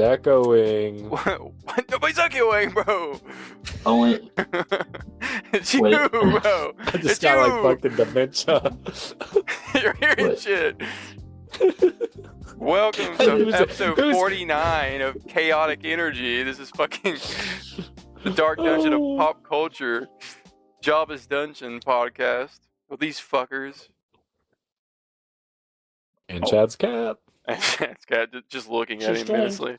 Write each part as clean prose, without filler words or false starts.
Echoing. What? Nobody's echoing, bro. Only It's you, Wait. bro. I just It's got you. like fucking dementia. You're hearing Wait. shit. Welcome Who's to it? episode Who's- 49 of Chaotic Energy. This is fucking the Dark Dungeon of Pop Culture, Jabba's Dungeon podcast with these fuckers. And Chad's cat. It's got just looking at him menacingly.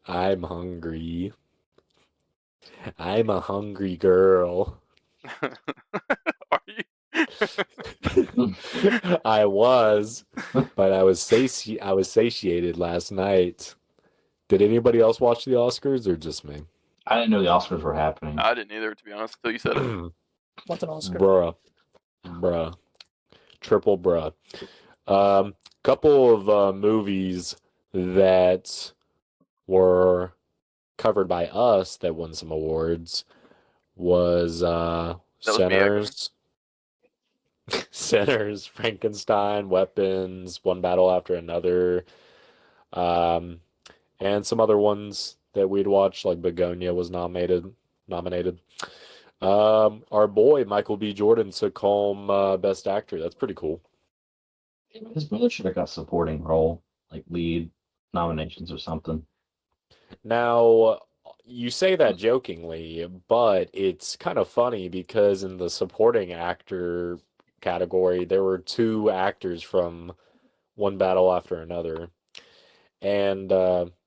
I'm hungry. I'm a hungry girl. Are you? I was, but I was satiated last night. Did anybody else watch the Oscars or just me? I didn't know the Oscars were happening. I didn't either, to be honest, until you said it. What's an Oscar? Bruh. Triple bruh. Couple of movies that were covered by us that won some awards was Sinners, Frankenstein, Weapons, One Battle After Another, and some other ones that we'd watched, like Begonia was nominated. Our boy Michael B. Jordan took home Best Actor. That's pretty cool. His brother should have got supporting role, like lead nominations or something. Now, you say that jokingly, but it's kind of funny because in the supporting actor category, there were two actors from One Battle After Another. And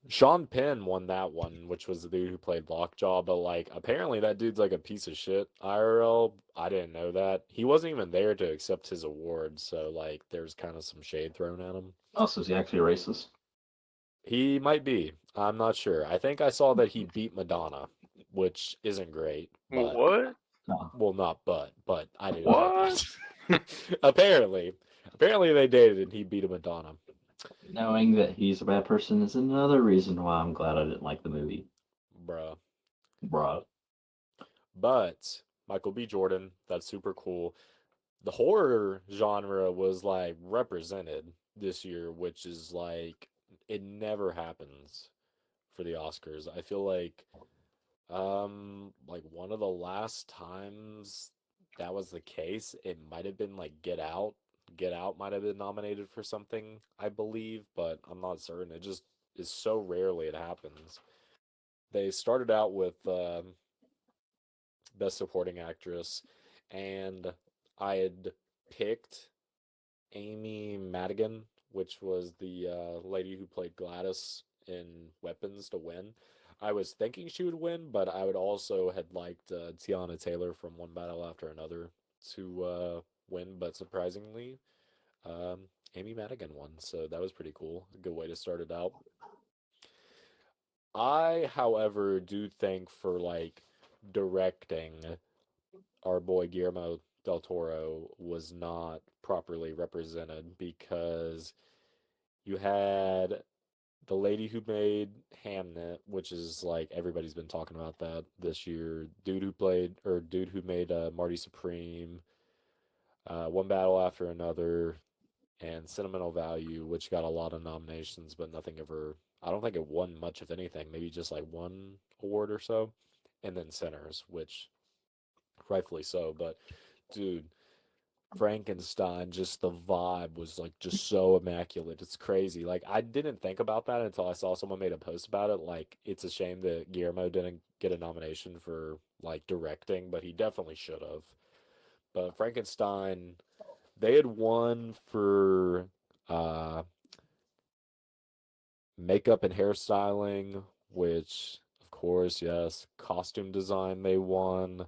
Sean Penn won that one, which was the dude who played Lockjaw, but like apparently that dude's like a piece of shit IRL. I didn't know that. He wasn't even there to accept his award, so like there's kind of some shade thrown at him. Oh, so is he actually a racist? He might be. I'm not sure. I think I saw that he beat Madonna, which isn't great. But, What? No. well, not but I didn't. What? Apparently they dated and he beat Madonna. Knowing that he's a bad person is another reason why I'm glad I didn't like the movie. Bruh. But Michael B. Jordan, that's super cool. The horror genre was like represented this year, which is like it never happens for the Oscars. I feel like one of the last times that was the case, it might have been like Get Out. Get Out might have been nominated for something, I believe, but I'm not certain. It just is so rarely it happens. They started out with Best Supporting Actress, and I had picked Amy Madigan, which was the lady who played Gladys in Weapons, to win. I was thinking she would win, but I would also had liked Tiana Taylor from One Battle After Another to win, but surprisingly, Amy Madigan won, so that was pretty cool. A good way to start it out. I, however, do think for like directing, our boy Guillermo del Toro was not properly represented because you had the lady who made Hamnet, which is like everybody's been talking about that this year. Dude who made Marty Supreme, One Battle After Another, and Sentimental Value, which got a lot of nominations, but nothing ever. I don't think it won much, if anything. Maybe just like one award or so. And then Sinners, which rightfully so. But dude, Frankenstein, just the vibe was like just so immaculate. It's crazy. Like I didn't think about that until I saw someone made a post about it. Like it's a shame that Guillermo didn't get a nomination for like directing, but he definitely should have. But Frankenstein, they had won for uh makeup and hairstyling, which of course, yes, costume design they won,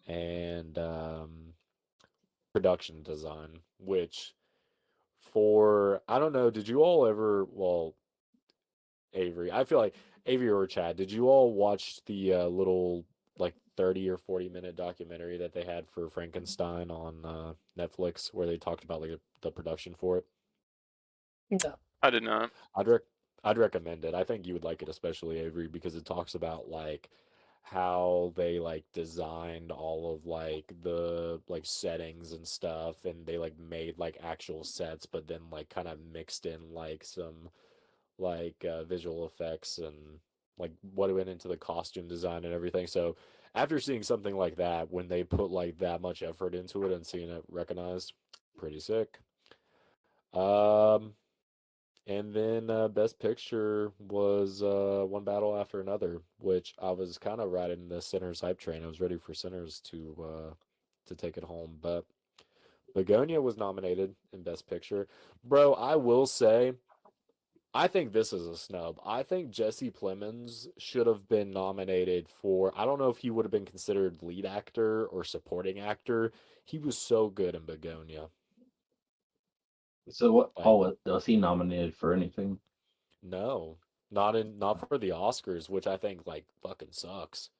and production design, which for I don't know, did you all ever, well, Avery, I feel like Avery or Chad, did you all watch the little like 30 or 40-minute documentary that they had for Frankenstein on Netflix where they talked about like the production for it? No. I did not. I'd recommend it. I think you would like it, especially Avery, because it talks about like how they like designed all of like the like settings and stuff, and they like made like actual sets, but then like kind of mixed in like some like visual effects and like what went into the costume design and everything. So after seeing something like that, when they put like that much effort into it and seeing it recognized, pretty sick. Um, and then Best Picture was One Battle After Another, which I was kind of riding the Sinners hype train. I was ready for Sinners to take it home, but Begonia was nominated in Best Picture. Bro, I will say, I think this is a snub. I think Jesse Plemons should have been nominated for, I don't know if he would have been considered lead actor or supporting actor. He was so good in Begonia. So what? Like, Oh, was he nominated for anything? no, not for the Oscars, which I think like fucking sucks.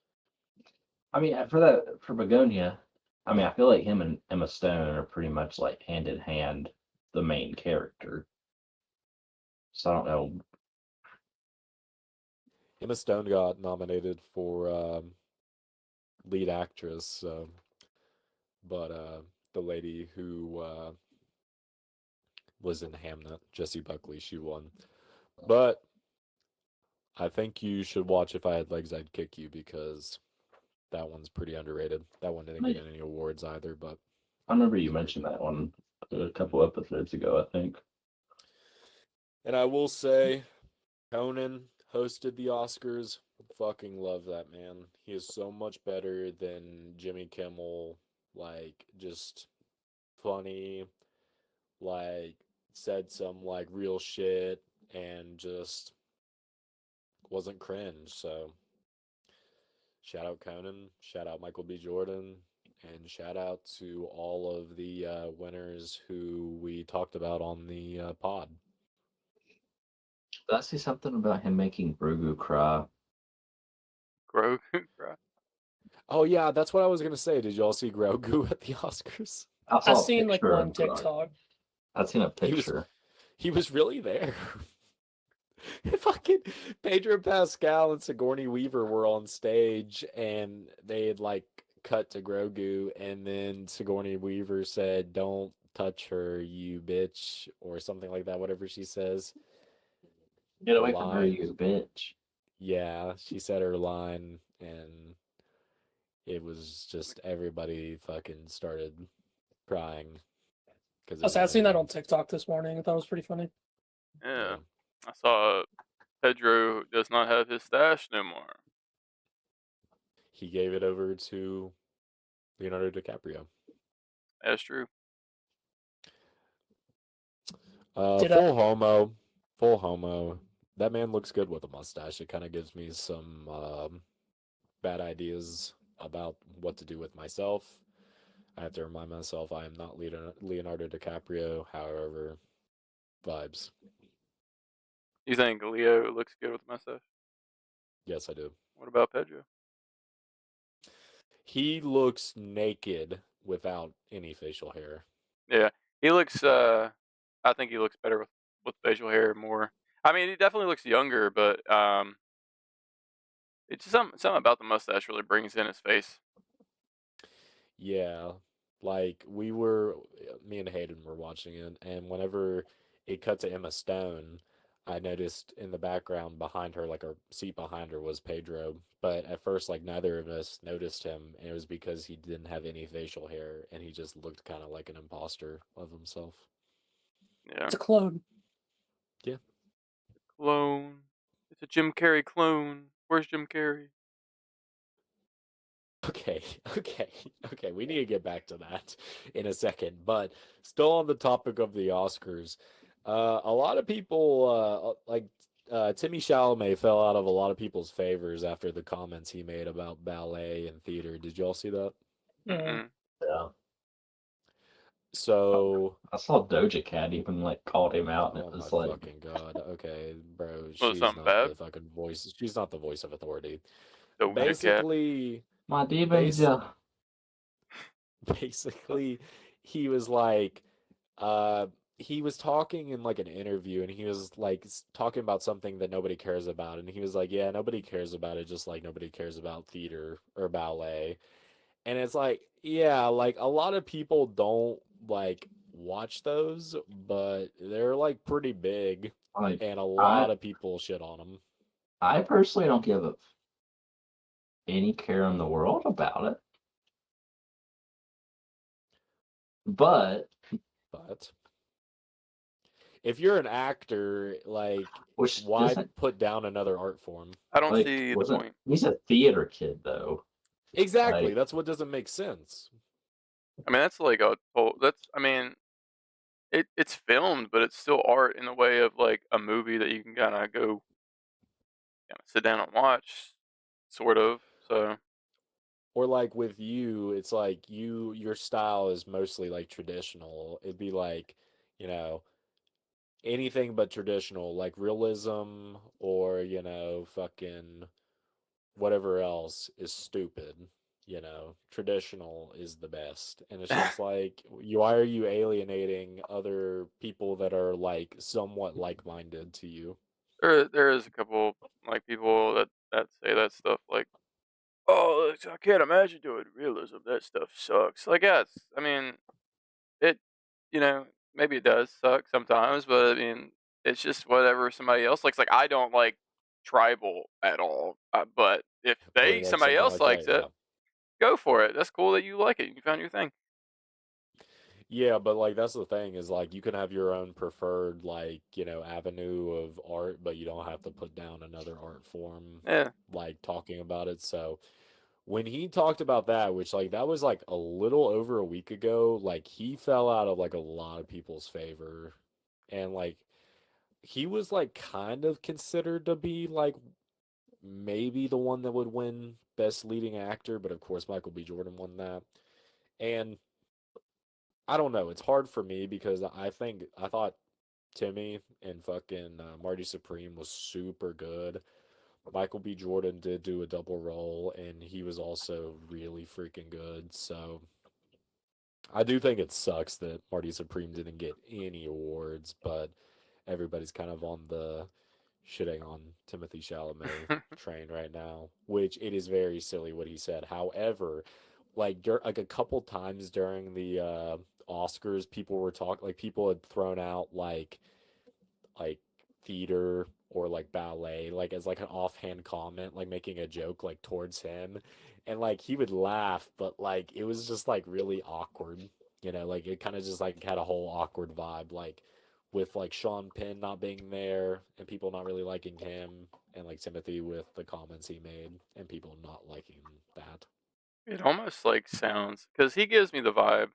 I mean, for Begonia, I mean, I feel like him and Emma Stone are pretty much like hand in hand, the main character. So I don't know. Emma Stone got nominated for lead actress, but the lady who was in Hamnet, Jessie Buckley, she won. But I think you should watch If I Had Legs, I'd Kick You because that one's pretty underrated. That one didn't get any awards either, but I remember you mentioned that one a couple episodes ago, I think. and I will say Conan hosted the Oscars. Fucking love that man. He is so much better than Jimmy Kimmel. Like just funny, like said some like real shit and just wasn't cringe. So shout out Conan, shout out Michael B. Jordan, and shout out to all of the winners who we talked about on the pod. Did I see something about him making Grogu cry? Grogu. Oh yeah, that's what I was gonna say. Did y'all see Grogu at the Oscars? I I saw a seen like picture one of TikTok. I'd seen a He was picture. he was really there. Fucking Pedro Pascal and Sigourney Weaver were on stage and they had like cut to Grogu and then Sigourney Weaver said, "Don't touch her, you bitch," or something like that, whatever she says. Get The away from her, line. you bitch. Yeah, she said her line and it was just everybody fucking started crying because it was I seen that amazing. on TikTok this morning. I thought it was pretty funny. Yeah. Yeah. I saw Pedro does not have his stash no more. He gave it over to Leonardo DiCaprio. That's true. Did Full homo, full homo. That man looks good with a mustache. It kind of gives me some bad ideas about what to do with myself. I have to remind myself I am not Leonardo DiCaprio. However, vibes. You think Leo looks good with a mustache? Yes, I do. What about Pedro? He looks naked without any facial hair. Yeah, he looks. I think he looks better with facial hair more. I mean, he definitely looks younger, but it's just something about the mustache really brings in his face. Yeah, like me and Hayden were watching it, and whenever it cut to Emma Stone, I noticed in the background behind her, like her seat behind her, was Pedro. But at first, like neither of us noticed him, and it was because he didn't have any facial hair, and he just looked kind of like an imposter of himself. Yeah, it's a clone. Yeah. clone. It's a Jim Carrey clone. Where's Jim Carrey? Okay, okay, okay. We need to get back to that in a second. But still on the topic of the Oscars, a lot of people, Timmy Chalamet, fell out of a lot of people's favors after the comments he made about ballet and theater. Did y'all see that? Mm. Yeah. So, I saw Doja Cat even like called him out, and it oh my was like, fucking god. Okay, bro, Was she's something not bad? the fucking voice. She's not the voice of authority. Doja Cat. Basically, my demons, base yeah. basically, he was like, uh, he was talking in like an interview and he was like talking about something that nobody cares about. And he was like, yeah, nobody cares about it, just like nobody cares about theater or ballet. And it's like, yeah, like a lot of people don't like watch those, but they're like pretty big, Like and a lot of people shit on them. I personally don't give any care in the world about it. But But if you're an actor, like, which why doesn't put down another art form? I don't like see the wasn't point. he's a theater kid though. Exactly. Like That's what doesn't make sense. I mean, that's like I mean, it's filmed, but it's still art in the way of like a movie that you can kind of go sit down and watch, sort of. So Or like with you, it's like your style is mostly like traditional. It'd be like, you know, anything but traditional, like realism or, fucking whatever else is stupid. Traditional is the best. And it's just like, why are you alienating other people that are like somewhat like-minded to you? there is a couple like people that say that stuff like, oh, I can't imagine doing realism. That stuff sucks. Like, yeah, I mean, it, maybe it does suck sometimes, but I mean, it's just whatever somebody else likes. Like, I don't like tribal at all, but if Or like somebody something else like that, likes it, yeah. go for it. That's cool that you like it. You found your thing. Yeah, but like that's the thing is like you can have your own preferred like, avenue of art, but you don't have to put down another art form Yeah. like talking about it. So when he talked about that, which like that was like a little over a week ago, like he fell out of like a lot of people's favor. And like he was like kind of considered to be like maybe the one that would win best leading actor, but of course Michael B. Jordan won that. And I don't know. It's hard for me because I thought Timmy and fucking Marty Supreme was super good. Michael B. Jordan did do a double role, and he was also really freaking good. So I do think it sucks that Marty Supreme didn't get any awards, but everybody's kind of on the shitting on Timothy Chalamet train right now, which it is very silly what he said. However, like a couple times during the Oscars, people were talking like people had thrown out like theater or like ballet like as like an offhand comment like making a joke like towards him, and like he would laugh, but like it was just like really awkward, like it kind of just like had a whole awkward vibe, like with like Sean Penn not being there and people not really liking him, and like Timothy with the comments he made and people not liking that. It almost like sounds because he gives me the vibe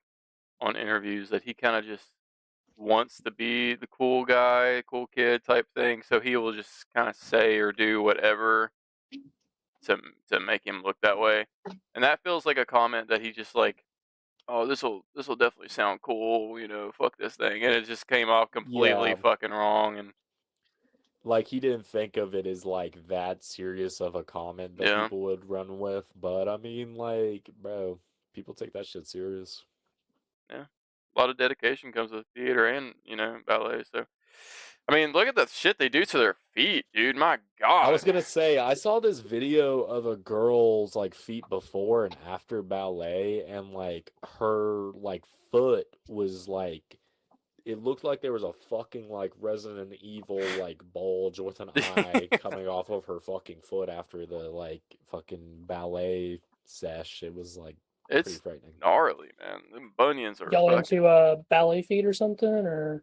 on interviews that he kind of just wants to be the cool guy, cool kid type thing. So he will just kind of say or do whatever to make him look that way. And that feels like a comment that he just like, oh, this will definitely sound cool, fuck this thing, and it just came off completely Yeah, fucking wrong. And like he didn't think of it as like that serious of a comment that yeah, people would run with, but I mean like, bro, people take that shit serious. yeah, a lot of dedication comes with theater and ballet. So, I mean, look at the shit they do to their feet, dude. My I God. was gonna say I saw this video of a girl's like feet before and after ballet, and like her like foot was like it looked like there was a fucking like Resident Evil like bulge with an eye coming off of her fucking foot after the like fucking ballet sesh. It was like pretty It's frightening. gnarly, man. Them bunions are Y'all fucking. into ballet feet or something, or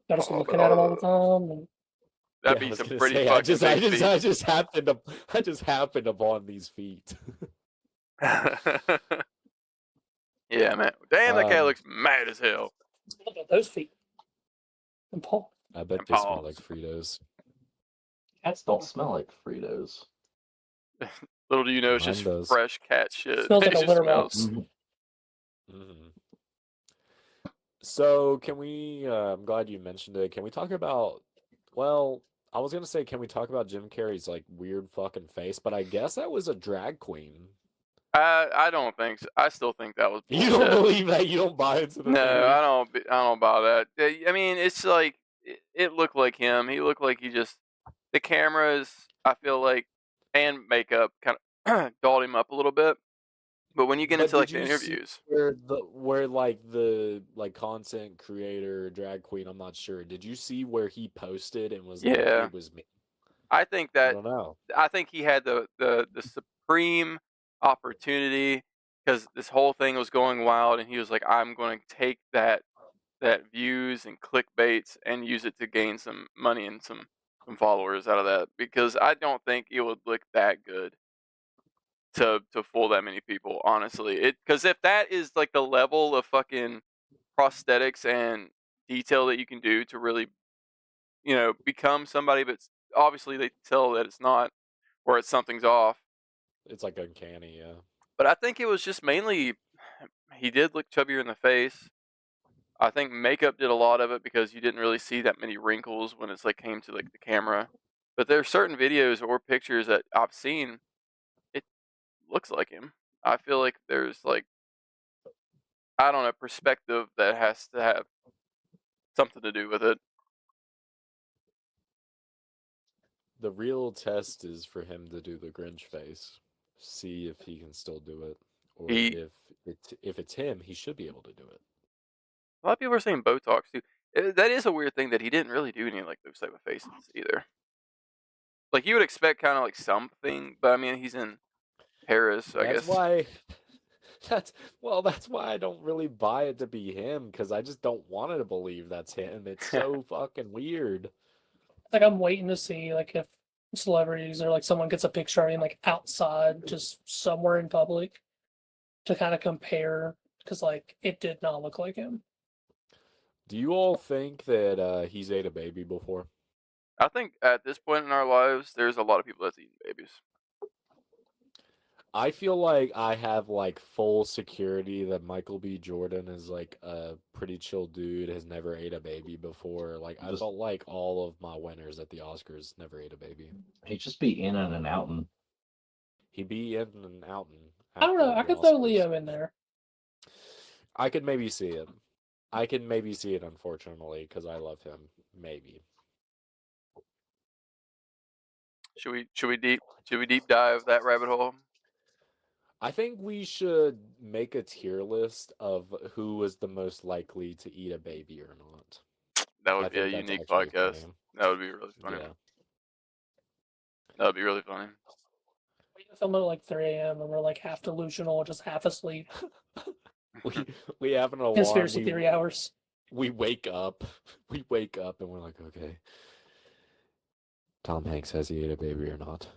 y'all just looking at them all the time? And... That'd Yeah, I be was some gonna pretty say fucking big feet. I just happened upon these feet. Yeah, man. Damn, that cat Um, looks mad as hell. What about those feet? And Paul. I bet And they smell like paws. Fritos. cats don't smell like Fritos. Little do you know, it's Mine just does. fresh cat shit. Smells like It a just litter smells. box. Hmm. So can we? I'm glad you mentioned it. Can we talk about? Well, I was gonna say, can we talk about Jim Carrey's like weird fucking face? But I guess that was a drag queen. I don't think so. I still think that was You don't bullshit. believe that? You don't buy into the No, theory? I don't buy that. I mean, it's like it looked like him. He looked like he just the cameras. I feel like and makeup kind of dolled him up a little bit. But when you get But into like did the you see interviews, where the content creator drag queen? I'm not sure. Did you see where he posted and was like, yeah, "It was me"? I think I that don't know. I think he had the supreme opportunity because this whole thing was going wild, and he was like, "I'm going to take that views and clickbaits and use it to gain some money and some followers out of that." Because I don't think it would look that good to fool that many people. Honestly, because if that is like the level of fucking prosthetics and detail that you can do to really become somebody, but obviously they tell that it's not or it's something's off. It's like uncanny, yeah. But I think it was just mainly he did look chubbier in the face. I think makeup did a lot of it because you didn't really see that many wrinkles when it's like came to like the camera. But there are certain videos or pictures that I've seen. It looks like him. I feel like there's like I don't know perspective that has to have something to do with it. The real test is for him to do the Grinch face. See if he can still do it, or He if it's him, he should be able to do it. A lot of people are saying Botox too. That is a weird thing that he didn't really do any like those type of faces either. Like you would expect kind of like something, but I mean he's in Paris, so I That's guess. why. That's why I don't really buy it to be him because I just don't want to believe that's him. It's so fucking weird. Like I'm waiting to see like if celebrities or like someone gets a picture of him like outside, just somewhere in public, to kind of compare because like it did not look like him. Do you all think that he's ate a baby before? I think at this point in our lives, there's a lot of people that's eating babies. I feel like I have like full security that Michael B. Jordan is like a pretty chill dude, has never ate a baby before. Like I Just felt like all of my winners at the Oscars never ate a baby. he'd just be in and out and He'd be in and out and I don't after know. I the could throw Oscars. Leo in there. I could maybe see it. I can maybe see it, unfortunately, because I love him. Maybe. Should we deep dive that rabbit hole? I think we should make a tier list of who was the most likely to eat a baby or not. That I would be a think that's unique actually podcast. funny. That would be really funny. Yeah. That would be really funny. We film it at like 3 a.m. and we're like half delusional, just half asleep. we have an alarm. Conspiracy theory hours. We wake up. We wake up and we're like, okay. Tom Hanks, has he ate a baby or not?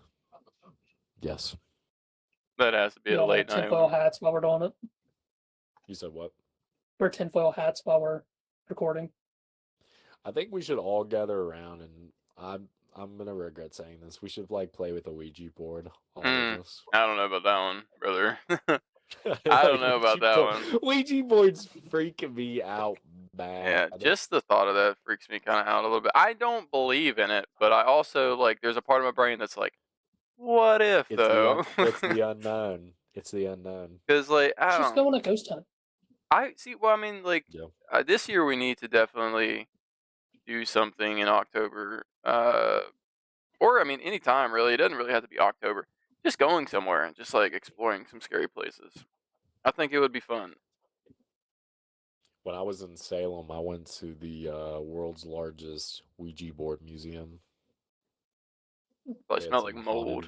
Yes. That has to be We a all wear late night tinfoil one. hats while we're doing it. You said what? Wear tinfoil hats while we're recording. I think we should all gather around and I'm gonna regret saying this. We should like play with a Ouija board, all of us. I don't know about that one, brother. I don't know about that one. Ouija board's freaking me out Yeah, bad. just the thought of that freaks me kind of out a little bit. I don't believe in it, but I also like there's a part of my brain that's like, what if It's though? it's the unknown. It's the unknown. Because like I Let's just don't. go on a ghost hunt. I see. Well, I mean, like Yeah. this year we need to definitely do something in October. Or I mean, any time really. It doesn't really have to be October. Just going somewhere and just like exploring some scary places. I think it would be fun. When I was in Salem, I went to the world's largest Ouija board museum. Probably They had smell like some mold.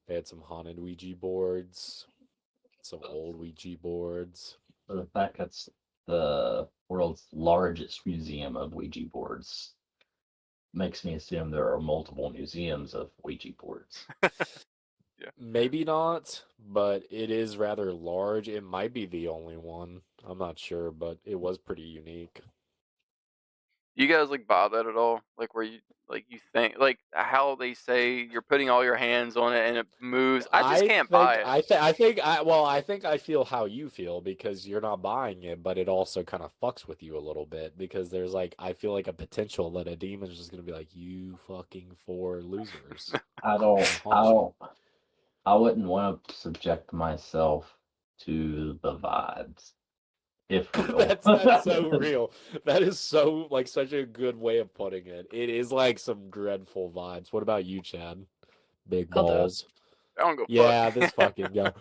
They had some haunted Ouija boards, some old Ouija boards. the fact that's the world's largest museum of Ouija boards makes me assume there are multiple museums of Ouija boards. Yeah. Maybe not, but it is rather large. It might be the only one. I'm not sure, but it was pretty unique. You guys like buy that at all? Like where you think like how they say you're putting all your hands on it and it moves. I just can't buy it. I think I feel how you feel because you're not buying it, but it also kind of fucks with you a little bit because there's like I feel like a potential that a demon's just gonna be like, you fucking four losers. I wouldn't want to subject myself to the vibes. If real. That's so real. That is so like such a good way of putting it. It is like some dreadful vibes. What about you, Chad? Big I'll do it. balls. I don't go Yeah, fuck. this fucking guy.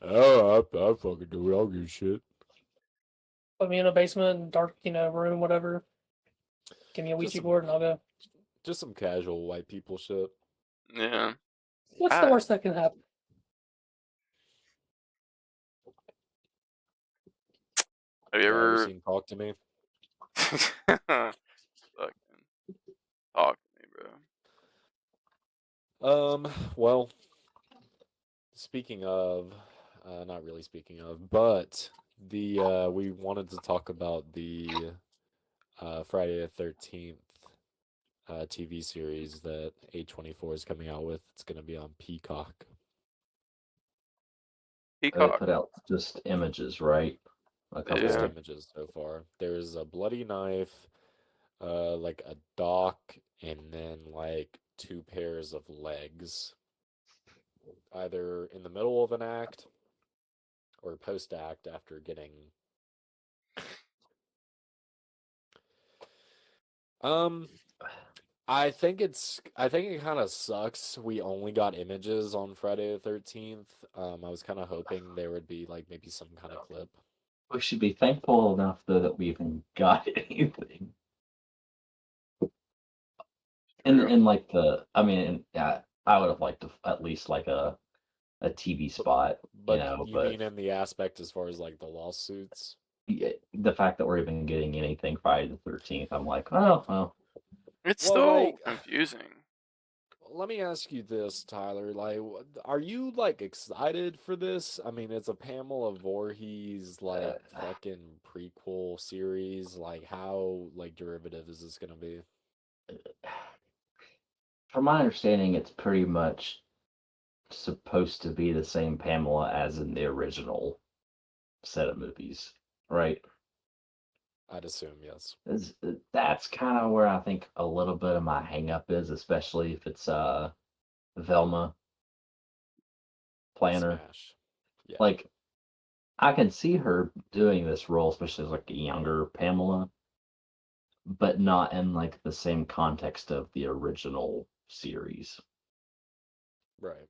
Oh, I fucking do it. I'll give a shit. Put me in a basement and dark, room, whatever. Give me a Just Ouija some, board and I'll go. just some casual white people shit. Yeah. What's the worst that can happen? Have you Ever ever seen Talk to Me? fucking talk to me, bro? Well, speaking of, not really speaking of, but we wanted to talk about the Friday the 13th TV series that A24 is coming out with. It's going to be on Peacock. They Peacock. put out just images, right? A couple. Just Yeah. images so far. There's a bloody knife, like a dock, and then like two pairs of legs, either in the middle of an act or post act after getting. Um, I think it kind of sucks. We only got images on Friday the 13th. I was kind of hoping there would be like maybe some kind of clip. We should be thankful enough though that we even got anything. True. And like I mean, yeah, I would have liked to at least like a TV spot, But you but mean in the aspect as far as like the lawsuits? the fact that we're even getting anything Friday the 13th, I'm like, oh well. It's Well, still like, confusing. let me ask you this, Tyler. Like, are you like excited for this? I mean, it's a Pamela Voorhees like fucking prequel series. Like, how like derivative is this gonna be? From my understanding, it's pretty much supposed to be the same Pamela as in the original set of movies, right? I'd assume yes. That's kind of where I think a little bit of my hang up is, especially if it's Velma Planner. Smash. Yeah. Like I can see her doing this role, especially as like a younger Pamela, but not in like the same context of the original series. Right.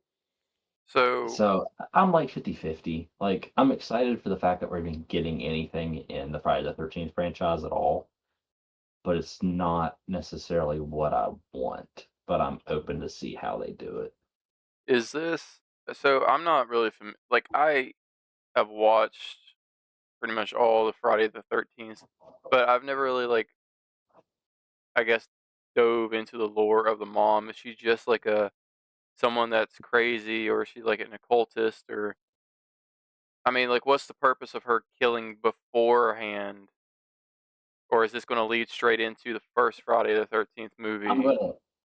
So So I'm like 50-50. Like I'm excited for the fact that we're even getting anything in the Friday the 13th franchise at all, but it's not necessarily what I want, but I'm open to see how they do it. is this? So I'm not really like I have watched pretty much all the Friday the 13th, but I've never really like I guess dove into the lore of the mom. Is she just like a someone that's crazy, or is she like an occultist, or I mean, like, what's the purpose of her killing beforehand, or is this going to lead straight into the first Friday the 13th I'm movie? gonna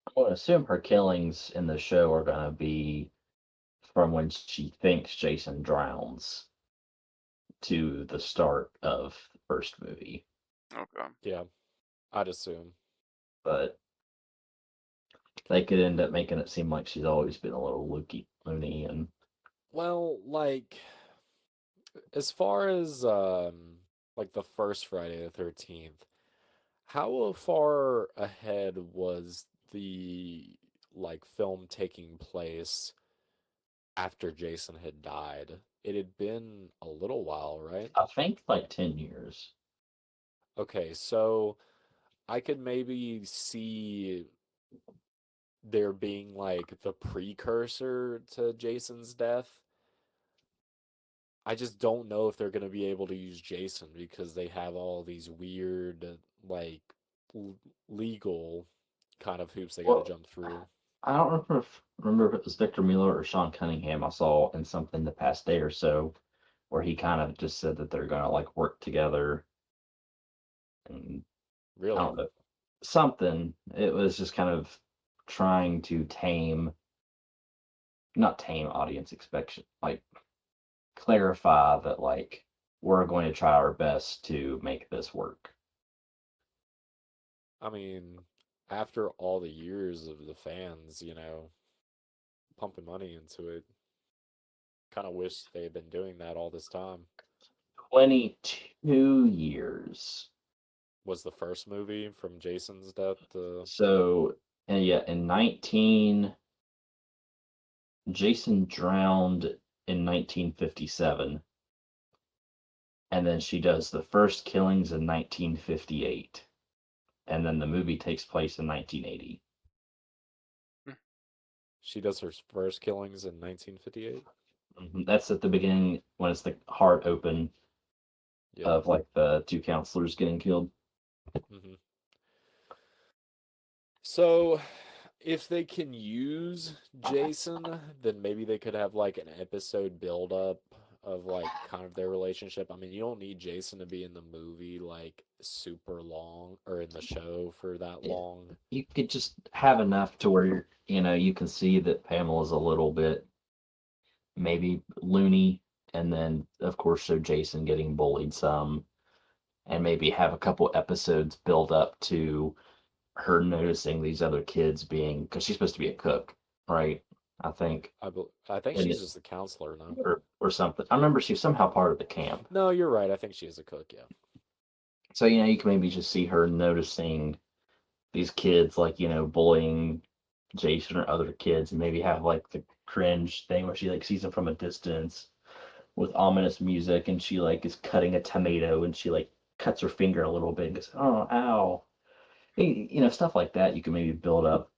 I'm gonna assume her killings in the show are gonna be from when she thinks Jason drowns to the start of the first movie. Okay. Yeah. I'd assume. But they could end up making it seem like she's always been a little loony and Well, like as far as like the first Friday the 13th, how far ahead was the like film taking place after Jason had died? It had been a little while, right? I think like 10 years. Okay, so I could maybe see there being like the precursor to Jason's death. I just don't know if they're going to be able to use Jason because they have all these weird, like, l- legal kind of hoops they got to Well, jump through. I don't remember if it was Victor Mueller or Sean Cunningham I saw in something the past day or so where he kind of just said that they're gonna like work together and I Really? don't know something. It was just kind of trying to not tame audience expectation, like clarify that like we're going to try our best to make this work. I mean, after all the years of the fans, pumping money into it, kind of wish they had been doing that all this time. 22 years. Was the first movie from Jason's death to. So, and yeah, in 19, Jason drowned in 1957, and then she does the first killings in 1958, and then the movie takes place in 1980. She does her first killings in 1958. That's at the beginning when it's the heart open Yeah. of like the two counselors getting killed. Mm-hmm. So, if they can use Jason, then maybe they could have like an episode build up of like kind of their relationship. I mean, you don't need Jason to be in the movie like super long or in the show for that Yeah. long. You could just have enough to where you can see that Pamela's a little bit maybe loony, and then of course show Jason getting bullied some, and maybe have a couple episodes build up to her noticing these other kids being, because she's supposed to be a cook, right? I think, I think and she's just a counselor now. or something. I remember she was somehow part of the camp. No, you're right. I think she is a cook. Yeah. So you can maybe just see her noticing these kids, like bullying Jason or other kids, and maybe have like the cringe thing where she like sees them from a distance with ominous music, and she like is cutting a tomato, and she like cuts her finger a little bit and goes, "Oh, ow." Stuff like that you can maybe build up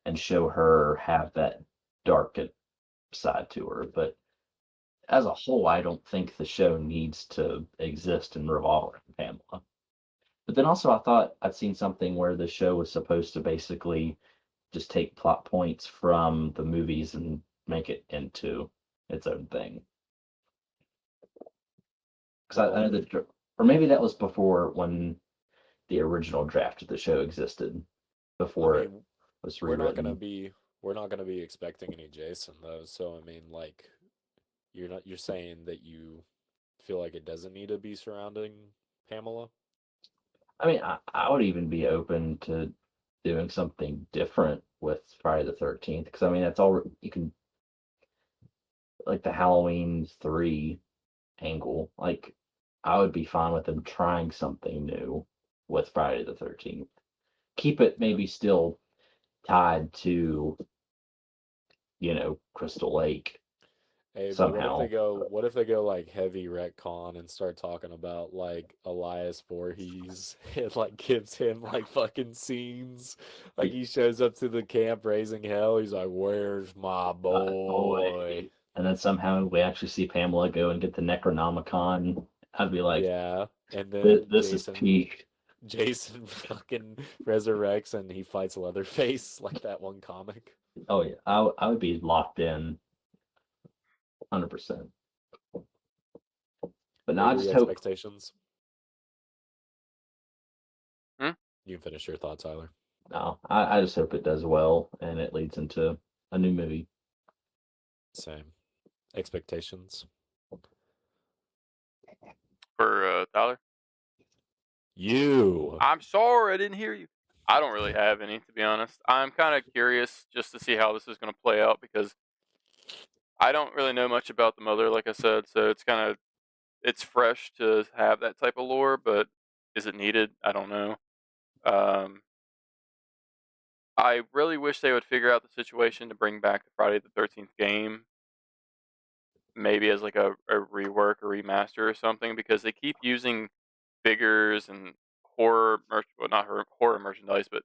and show her have that dark side to her. But as a whole, I don't think the show needs to exist and revolve around Pamela. But then also, I thought I'd seen something where the show was supposed to basically just take plot points from the movies and make it into its own thing. Because I know that, or maybe that was before when the original draft of the show existed, I before it mean, was we're not gonna rewritten. be expecting any Jason though. So I mean, like, you're saying that you feel like it doesn't need to be surrounding Pamela. I mean, I would even be open to doing something different with Friday the 13th, because I mean, that's all you can, like the Halloween 3 angle. Like, I would be fine with them trying something new with Friday the 13th. Keep it Yeah. maybe still tied to, Crystal Lake Hey, but somehow. what if they go like heavy retcon and start talking about like Elias Voorhees and like gives him like fucking scenes? Like he shows up to the camp raising hell, he's like, "Where's my boy?" And then somehow we actually see Pamela go and get the Necronomicon. I'd be like, Yeah. And then this is peak. Jason fucking resurrects and he fights Leatherface like that one comic. Oh yeah, I would be locked in 100%. But now I Movie just hope. expectations. Hmm? You can finish your thoughts, Tyler. No, I just hope it does well and it leads into a new movie. Same. Expectations. For Tyler. You. I'm sorry, I didn't hear you. I don't really have any, to be honest. I'm kind of curious just to see how this is going to play out because I don't really know much about the mother, like I said. So it's fresh to have that type of lore, but is it needed? I don't know. Um, I really wish they would figure out the situation to bring back the Friday the 13th game, maybe as like a rework or remaster or something, because they keep using figures and well, not horror merchandise, but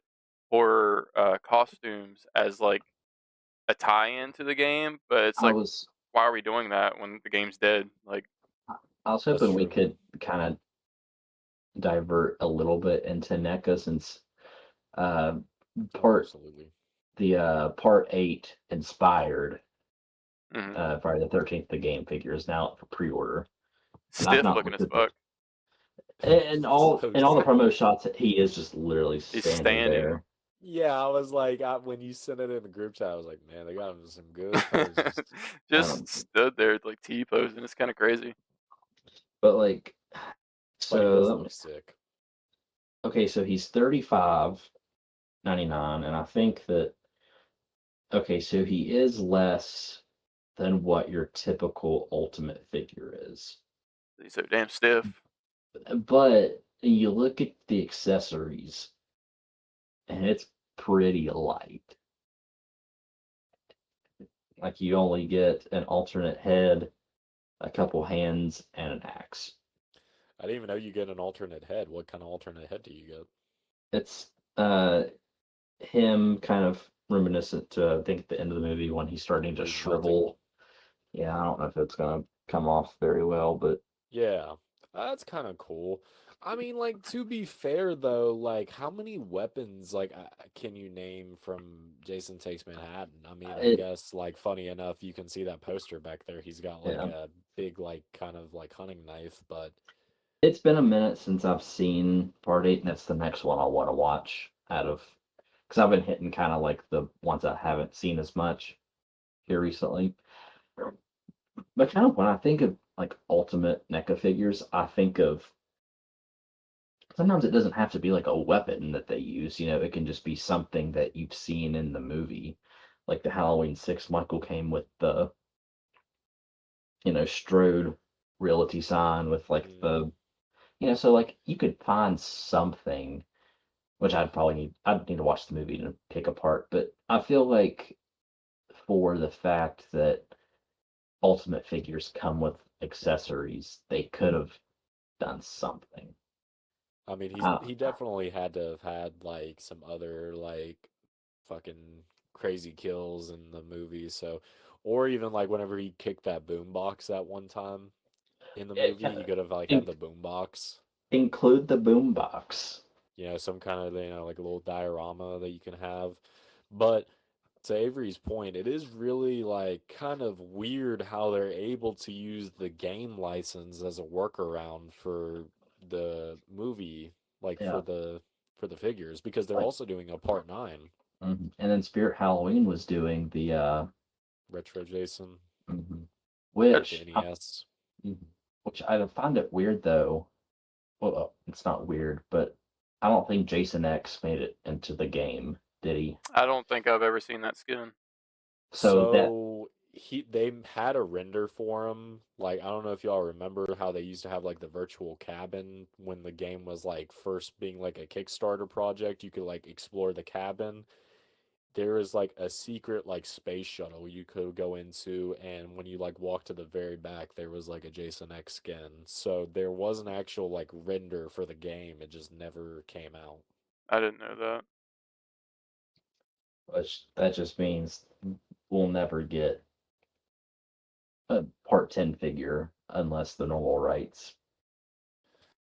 horror costumes as like a tie-in to the game. But it's I like, was why are we doing that when the game's dead? Like, I was That's hoping we true. could kind of divert a little bit into NECA, since uh, Oh, part absolutely. the part 8 inspired mhm. Friday the 13th. The game figure is now up for pre-order, and I've Stiff not looking looked as at the. fuck. And all So in all the sick. promo shots, he is just literally He's standing standing. there. Yeah, I was like, when you sent it in the group chat, I was like, man, they got him some good poses. Just Um, stood there like T posing. It's kind of crazy. but like, But he does so look sick. okay, so he's 35.99, and I think that okay, so he is less than what your typical ultimate figure is. He's so damn stiff. But you look at the accessories, and it's pretty light. Like you only get an alternate head, a couple hands, and an axe. I didn't even know you get an alternate head. What kind of alternate head do you get? It's him kind of reminiscent to I think the end of the movie when he's starting to He's melting. shrivel. Yeah, I don't know if it's gonna come off very well, but Yeah, that's kind of cool. I mean, like, to be fair though, like, how many weapons, like, can you name from Jason Takes Manhattan? I mean, I it guess, like, funny enough, you can see that poster back there. He's got, like, yeah. a big, like, kind of, like, hunting knife, but It's been a minute since I've seen Part 8, and it's the next one I want to watch out of because I've been hitting kind of like the ones I haven't seen as much here recently. But kind of when I think of like ultimate NECA figures, I think of sometimes it doesn't have to be like a weapon that they use, it can just be something that you've seen in the movie. Like the Halloween 6 Michael came with the, Strode realty sign with like mm, so like you could find something which I'd need to watch the movie to pick apart, but I feel like for the fact that Ultimate figures come with accessories, they could have done something. I mean, Uh, he definitely had to have had, like, some other, like, fucking crazy kills in the movie, so, or even, like, whenever he kicked that boombox that one time in the it, movie, he could have, like, had in, the boombox. include the boombox. Some kind of, like a little diorama that you can have. But to Avery's point, it is really like kind of weird how they're able to use the game license as a workaround for the movie, like Yeah, for the figures, because they're like also doing a part 9 and then Spirit Halloween was doing the retro Jason mhm. with the which NES. mhm. which I find it weird though. Well, it's not weird, but I don't think Jason X made it into the game, did he? I don't think I've ever seen that skin. So that So they had a render for him. Like, I don't know if y'all remember how they used to have like the virtual cabin when the game was like first being like a Kickstarter project. You could like explore the cabin. There is like a secret like space shuttle you could go into, and when you like walk to the very back, there was like a Jason X skin. So there was an actual like render for the game. It just never came out. I didn't know that. which that just means we'll never get a part 10 figure unless the normal rights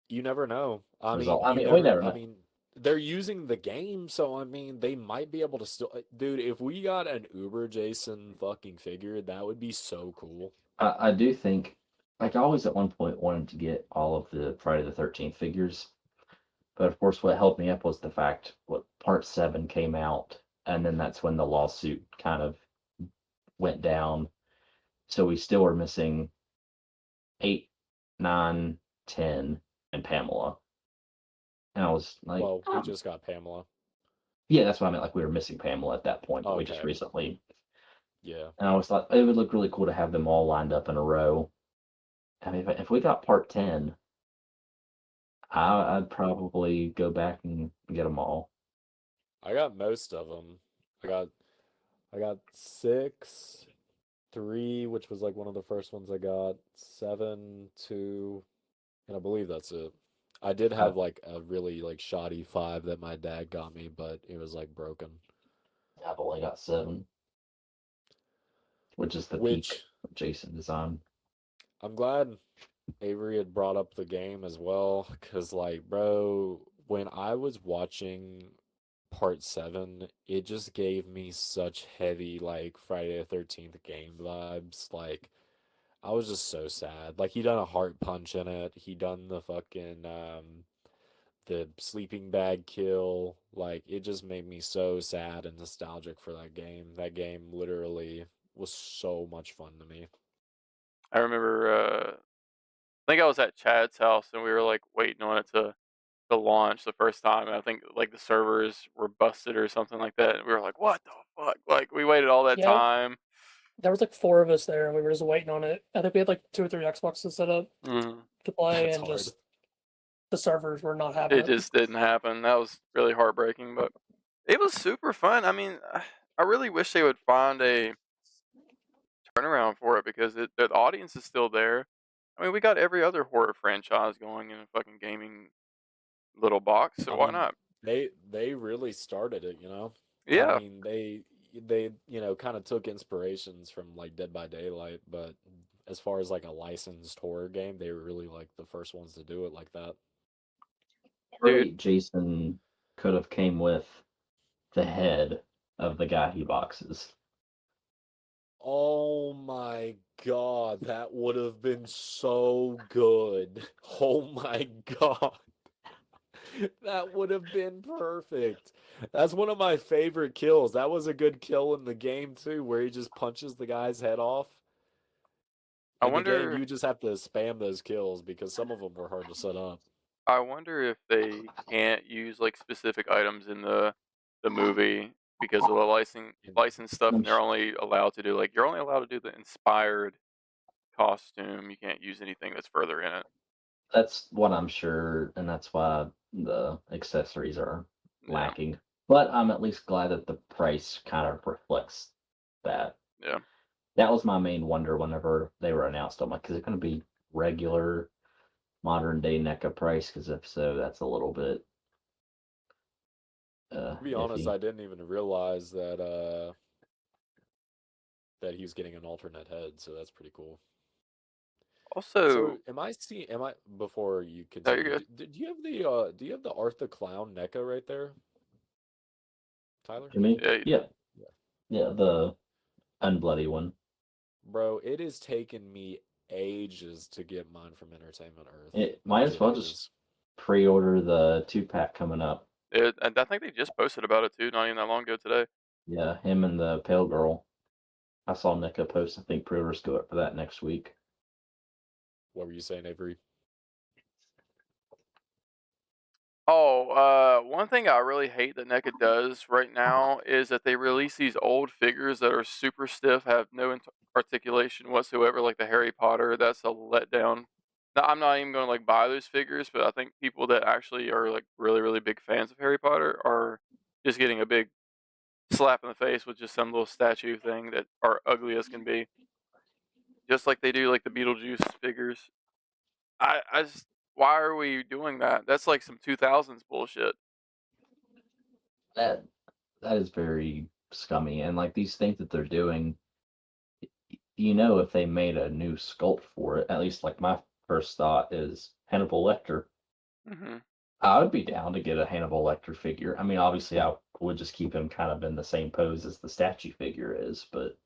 You never know. I mean, result. I you mean, we never, never I know. mean, they're using the game, so I mean, they might be able to still, dude, if we got an Uber Jason fucking figure, that would be so cool. I do think, like, I always at one point wanted to get all of the Friday the 13th figures, but of course, what held me up was the fact what part 7 came out, and then that's when the lawsuit kind of went down. So we still were missing 8, 9, 10, and Pamela. And I was like, Well, we just got Pamela. yeah, that's what I meant. Like, we were missing Pamela at that point, but we just Okay, recently. yeah. And I always thought it would look really cool to have them all lined up in a row. I mean, if we got part 10, I'd probably go back and get them all. I got most of them. I got, I got 6, 3, which was like one of the first ones I got, 7, 2, and I believe that's it. I did I, have like a really like shoddy 5 that my dad got me, but it was like broken. I've only got 7, which is the peak Which of Jason design. I'm glad Avery had brought up the game as well, because, like, bro, when I was watching part 7, it just gave me such heavy, like, Friday the 13th game vibes. Like, I was just so sad. Like, he done a heart punch in it. He done the fucking, the sleeping bag kill. Like, it just made me so sad and nostalgic for that game. That game literally was so much fun to me. I remember. I think I was at Chad's house and we were like waiting on it to launch the first time. And I think like the servers were busted or something like that. And we were like, "What the fuck?" Like we waited all that Yeah, time. there was like 4 of us there, and we were just waiting on it. I think we had like 2 or 3 Xboxes set up Mhm. to play, That's and hard. just the servers were not having It it. just didn't happen. That was really heartbreaking, but it was super fun. I mean, I really wish they would find a turnaround for it because the audience is still there. I mean, we got every other horror franchise going in a fucking gaming little box, so I why mean, not? they really started it, you know. I Yeah, mean, they kind of took inspirations from like Dead by Daylight, but as far as like a licensed horror game, they were really like the first ones to do it like that. dude. Right, Jason could have came with the head of the guy he boxes. Oh my God, that would have been so good. Oh my God. That would have been perfect. That's one of my favorite kills. That was a good kill in the game too, where he just punches the guy's head off. I In the game, wonder. you just have to spam those kills because some of them were hard to set up. I wonder if they can't use like specific items in the movie because of the And license stuff, I'm and they're sh- only allowed to do like you're only allowed to do the inspired costume. You can't use anything that's further in it. that's what I'm sure, and that's why the accessories are Yeah, lacking. But I'm at least glad that the price kind of reflects that. yeah. That was my main wonder whenever they were announced. I'm like, is it going to be regular modern day NECA price? Because if so, that's a little bit to be honest, iffy. I didn't even realize that he was getting an alternate head, so that's pretty cool. So, Also, am I before you no, you're continue, good. do do you have the Art the Clown NECA right there, Tyler? To me, Yeah, yeah, Yeah. yeah, the unbloody one. Bro, it has taken me ages to get mine from Entertainment Earth. It might as Legit well just ages. pre-order the 2-pack coming up. and I think they just posted about it too, not even that long ago today. Yeah, him and the Pale Girl. I saw NECA post. I think pre-orders go up for that next week. What were you saying, Avery? Oh, one thing I really hate that NECA does right now is that they release these old figures that are super stiff, have no articulation whatsoever, like the Harry Potter. That's a letdown. Now, I'm not even going to like buy those figures, but I think people that actually are like really, really big fans of Harry Potter are just getting a big slap in the face with just some little statue thing that are ugly as can be, just like they do like the Beetlejuice figures. I just, why are we doing that? That's like some 2000s bullshit. That that is very scummy. And like these things that they're doing, if they made a new sculpt for it, at least like my first thought is Hannibal Lecter. Hmm. I would be down to get a Hannibal Lecter figure. I mean, obviously, I would just keep him kind of in the same pose as the statue figure is, but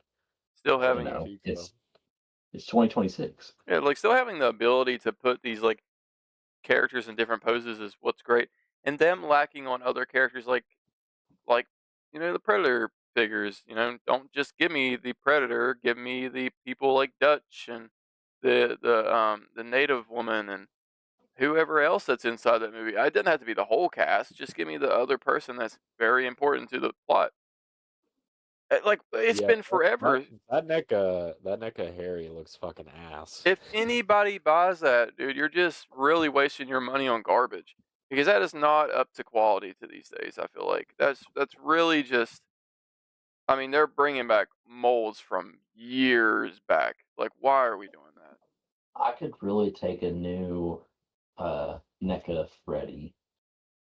Still That having would be peak though. it's 2026. Yeah, like still having the ability to put these like characters in different poses is what's great, and them lacking on other characters like the Predator figures. Don't just give me the Predator, give me the people like Dutch and the Native woman and whoever else that's inside that movie. It doesn't have to be the whole cast. Just give me the other person that's very important to the plot. Like it's Yeah, been forever. that NECA Harry looks fucking ass. If anybody buys that, dude, you're just really wasting your money on garbage because that is not up to quality to these days. I feel like that's really just. I mean, they're bringing back molds from years back. Like, why are we doing that? I could really take a new NECA Freddy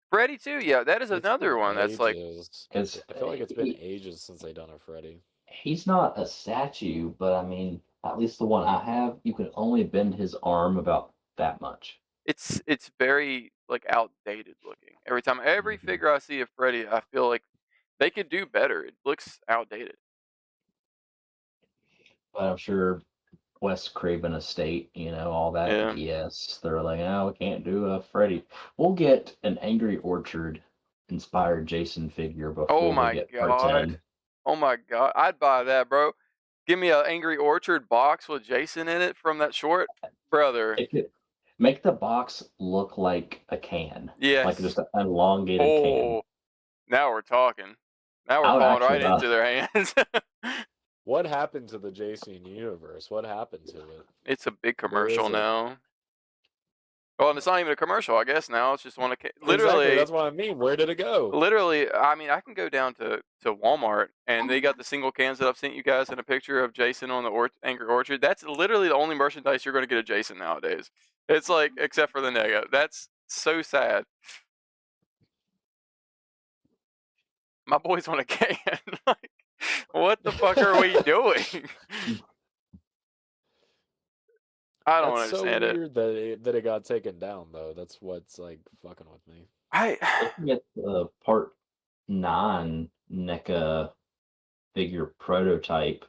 Freddy too, yeah, that is It's been another one that's like ages. because I feel like it's been ages since they done a Freddy. he's not a statue, but I mean, at least the one I have, you can only bend his arm about that much. it's very like outdated looking. Every Mhm. figure I see of Freddy, I feel like they could do better. It looks outdated. But I'm sure Wes Craven Estate, all that Yeah. BS. They're like, oh, we can't do a Freddy. We'll get an Angry Orchard inspired Jason figure Oh before we my get part god. 10. Oh my god. I'd buy that, bro. Give me an Angry Orchard box with Jason in it from that short. Brother. It could make the box look like a can, like Yes. just an elongated can. Oh, now we're talking. Now we're I would falling actually right buy. into their hands. What happened to the JC universe? What happened to it? It's a big Where commercial is it? now. Well, and it's not even a commercial, I guess now. It's just one of Exactly, literally, that's what I mean. Where did it go? literally. I mean, I can go down to Walmart and they got the single cans that I've sent you guys in a picture of Jason on the Angry Orchard. That's literally the only merchandise you're going to get of Jason nowadays. It's like, except for the Nega. That's so sad. My boys want a can. Like, what the fuck are we doing? I don't That's so understand it. weird that it got taken down though. That's what's like fucking with me. Looking at the Part 9 NECA figure prototype,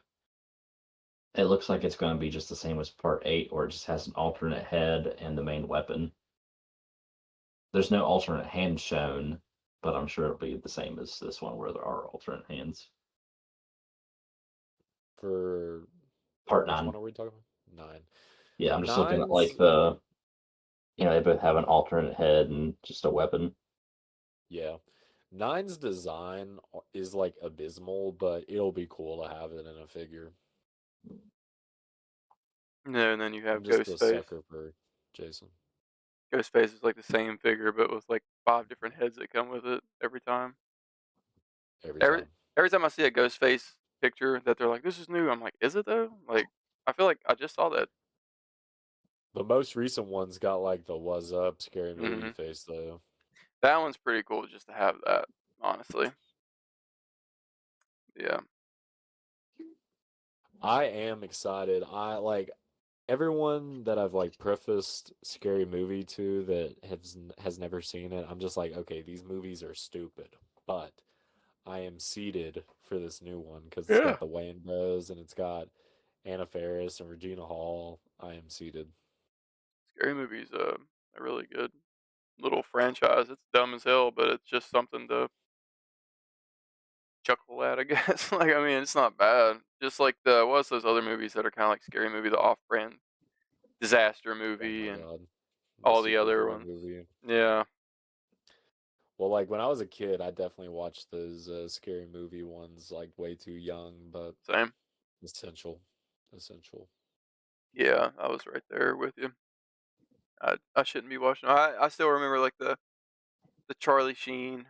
it looks like it's going to be just the same as Part 8, or it just has an alternate head and the main weapon. There's no alternate hand shown, but I'm sure it'll be the same as this one where there are alternate hands. For Part which 9. one are we talking about? 9. Yeah, I'm just looking at like Nine's- they both have an alternate head and just a weapon. Yeah. 9's design is like abysmal, but it'll be cool to have it in a figure. No, and then you have I'm just a Ghostface. sucker for Jason. Ghostface is like the same figure, but with like 5 different heads that come with it every time. Every time. Every time I see a Ghostface picture that they're like, "This is new," I'm like, "Is it though?" Like, I feel like I just saw that. The most recent one's got like the "was up" scary movie Mhm. face though. That one's pretty cool just to have that, honestly. Yeah. I am excited. I like everyone that I've like prefaced Scary Movie to that has never seen it. I'm just like, okay, these movies are stupid, but I am seated for this new one because it's Yeah. got the Wayne Bros and it's got Anna Faris and Regina Hall. I am seated. Scary Movie's a really good little franchise. It's dumb as hell, but it's just something to chuckle at, I guess. Like, I mean, it's not bad. Just like what's those other movies that are kind of like Scary Movie, the off-brand disaster Oh movie, my and god, the all the super other horror ones. movie. Yeah. Well, like when I was a kid, I definitely watched those Scary Movie ones like way too young, but Same. essential, essential. Yeah, I was right there with you. I shouldn't be watching. I still remember like the Charlie Sheen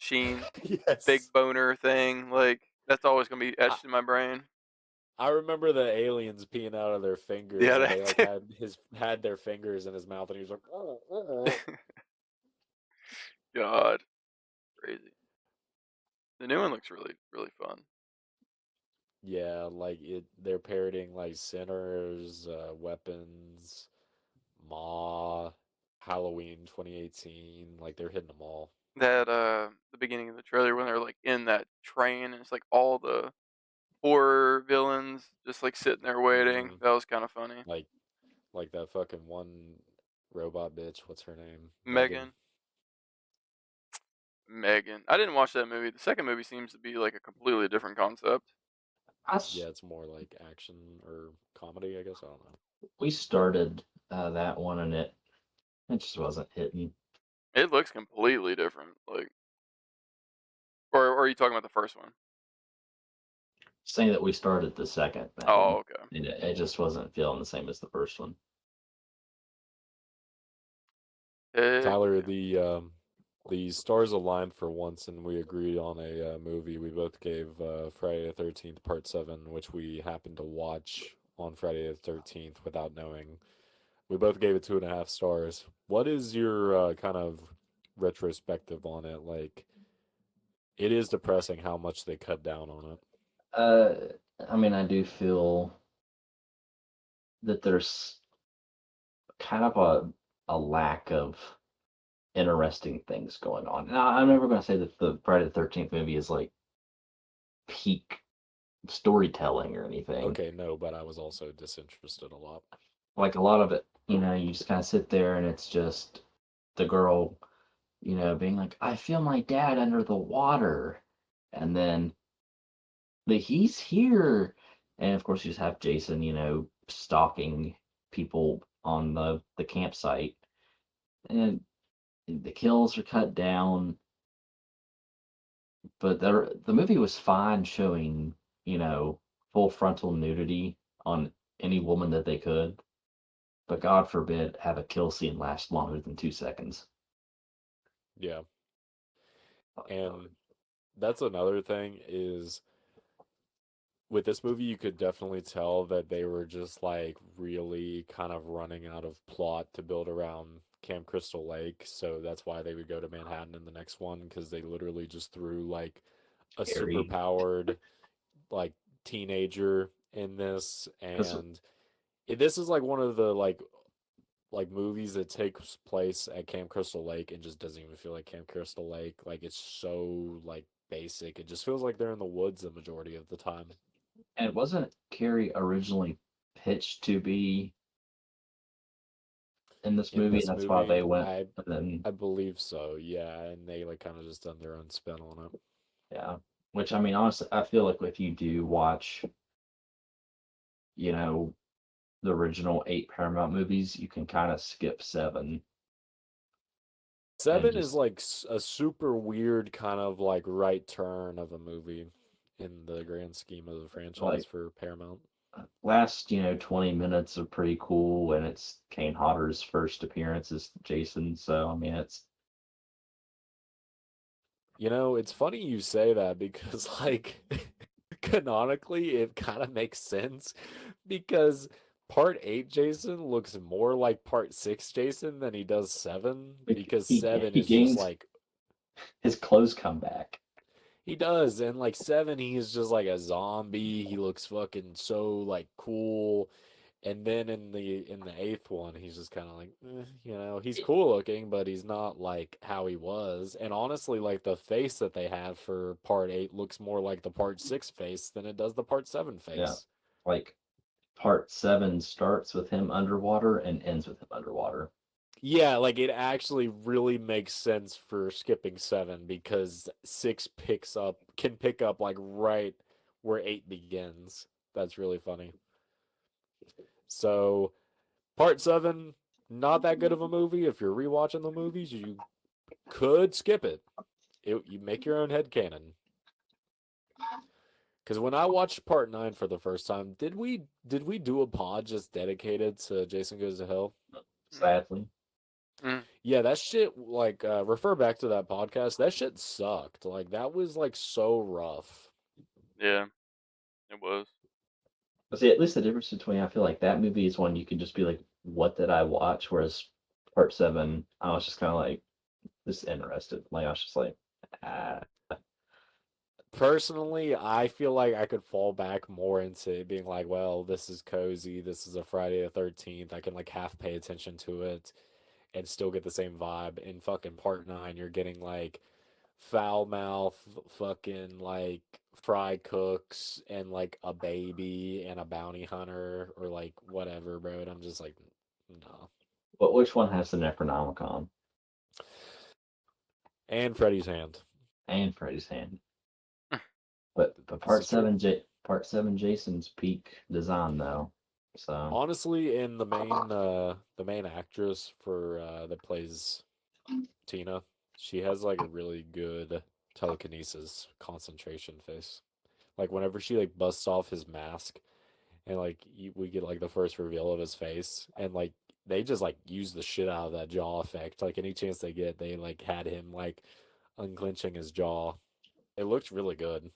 big Yes. boner thing. Like that's always gonna be I, etched in my brain. I remember the aliens peeing out of their fingers, Yeah, and they that like too. had their fingers in his mouth, and he was like, "Oh." God, crazy. The new one looks really fun. Yeah, like they're parodying like Sinners, Weapons, Ma, Halloween 2018. Like they're hitting them all. That the beginning of the trailer when they're like in that train and it's like all the horror villains just like sitting there waiting. hmm That was kind of funny. Like that fucking one robot bitch. What's her name? Megan. Megan. I didn't watch that movie. The second movie seems to be like a completely different concept. Yeah, it's more like action or comedy, I guess. I don't know. We started that one and it just wasn't hitting. It looks completely different. Like, or are you talking about the first one? Saying that we started the second Oh, Megan, okay. and it just wasn't feeling the same as the first one. Heck Tyler, yeah. the stars aligned for once, and we agreed on a movie. We both gave Friday the 13th Part 7, which we happened to watch on Friday the 13th without knowing. We both gave it 2.5 stars. What is your kind of retrospective on it? Like, it is depressing how much they cut down on it. I mean, I do feel that there's kind of a lack of interesting things going on. Now, I'm never going to say that the Friday the 13th movie is like peak storytelling or anything. Okay, no, but I was also disinterested a lot. Like a lot of it, you just kind of sit there and it's just the girl, being like, I feel my dad under the water. And then he's here. And of course, you just have Jason, stalking people on the campsite. And the kills are cut down. But the movie was fine showing, full frontal nudity on any woman that they could. but God forbid have a kill scene last longer than 2 seconds. Yeah. And that's another thing is with this movie, you could definitely tell that they were just like really kind of running out of plot to build around Camp Crystal Lake. So that's why they would go to Manhattan in the next one because they literally just threw like a super Scary. powered like teenager in this, Because and this is like one of the like movies that takes place at Camp Crystal Lake and just doesn't even feel like Camp Crystal Lake. Like it's so like basic. It just feels like they're in the woods the majority of the time. and wasn't Carrie originally pitched to be in this In movie? this That's why movie, they went. And then I believe so. Yeah, and they like kind of just done their own spin on it. yeah, which I mean, honestly, I feel like if you do watch, you know, the original 8 Paramount movies, you can kind of skip 7 and Seven is just like a super weird kind of like right turn of a movie in the grand scheme of the franchise like for Paramount. last 20 minutes are pretty cool, and it's Kane Hodder's first appearance as Jason. So I mean, it's It's funny you say that because like canonically it kind of makes sense because part 8 Jason looks more like part 6 Jason than he does 7 because he 7 he is just gains like his clothes come back. he does, and like 7 he's just like a zombie. He looks fucking so like cool. And then in the eighth one, he's just kind of like, he's cool looking, but he's not like how he was. And honestly, like the face that they have for part 8 looks more like the part 6 face than it does the part 7 Yeah, face. like part 7 starts with him underwater and ends with him underwater. Yeah, like it actually really makes sense for skipping 7 because 6 can pick up like right where 8 begins. That's really funny. So, part 7, not that good of a movie. If you're rewatching the movies, you could skip it. You make your own head canon. Because when I watched part 9 for the first time, did we do a pod just dedicated to Jason Goes to Hell? Sadly, Mm. Yeah, that shit like refer back to that podcast. That shit sucked. Like that was like so rough. Yeah, it was. but see, at least the difference between I feel like that movie is one you can just be like, "What did I watch?" Whereas part 7, I was just kind of like, "This is interested." Like I was just like, "Ah." Personally, I feel like I could fall back more into it being like, well, this is cozy. This is a Friday the 13th. I can like half pay attention to it and still get the same vibe. In fucking part 9, you're getting like foul mouth, fucking like fry cooks and like a baby and a bounty hunter or like whatever, bro. And I'm just like, no. But which one has the Necronomicon And Freddy's hand. and Freddy's hand? But This is true. part 7 Jason's peak design though. So Honestly, in the main actress for that plays Tina, she has like a really good telekinesis concentration face. Like whenever she like busts off his mask and like we get like the first reveal of his face and like they just like use the shit out of that jaw effect. Like any chance they get, they like had him like unclenching his jaw. It looked really good.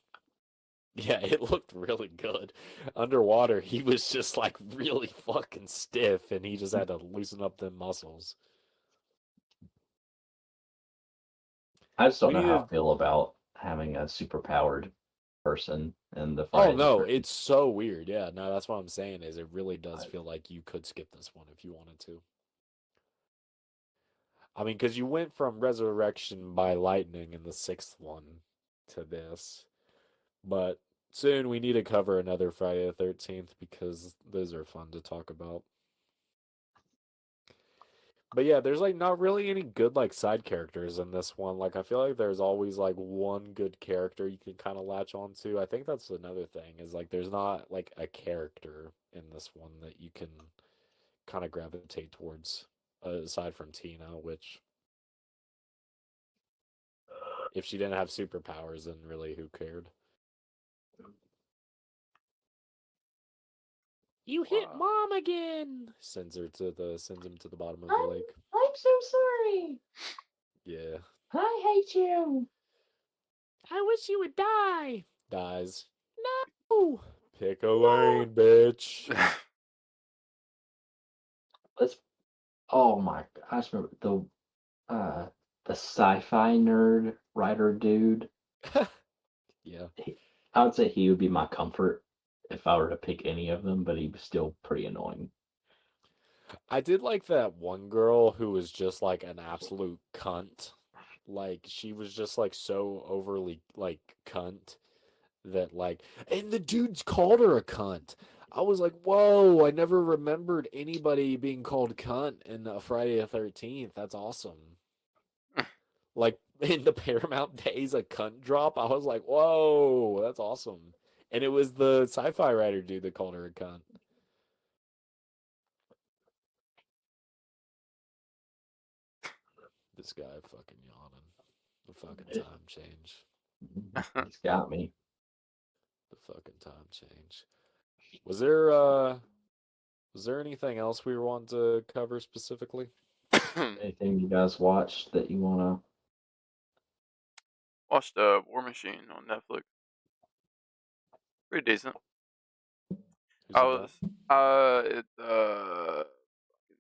Yeah, it looked really good. Underwater, he was just like really fucking stiff and he just had to loosen up them muscles. I just don't We know how I needed. feel about having a super powered person in the Oh Friday the no, 13th. it's so weird. Yeah, no, that's what I'm saying is it really does I- feel like you could skip this one if you wanted to. I mean, because you went from Resurrection by Lightning in the sixth one to this, but soon we need to cover another Friday the 13th because those are fun to talk about. But yeah, there's like not really any good like side characters in this one. Like I feel like there's always like one good character you can kind of latch on to. I think that's another thing is like there's not like a character in this one that you can kind of gravitate towards aside from Tina, which if she didn't have superpowers then really who cared? You hit Wow. Mom again. Sends him to the bottom of the lake. I'm so sorry. Yeah. I hate you. I wish you would die. Dies. No. Pick a lane, bitch. Let's. Oh my! I just remember the sci-fi nerd writer dude. Yeah. I would say he would be my comfort if I were to pick any of them, but he was still pretty annoying. I did like that one girl who was just like an absolute cunt. Like she was just like so overly like cunt that like and the dudes called her a cunt. I was like, whoa, I never remembered anybody being called cunt in Friday the 13th. That's awesome. Like in the Paramount days, a cunt drop. I was like, whoa, that's awesome. And it was the sci-fi writer dude that called her a cunt. This guy fucking yawning. The fucking time change. He's got me. The fucking time change. Was there anything else we wanted to cover specifically? Anything you guys watched that you wanna? Watched War Machine on Netflix. Pretty decent. Who's I in was that?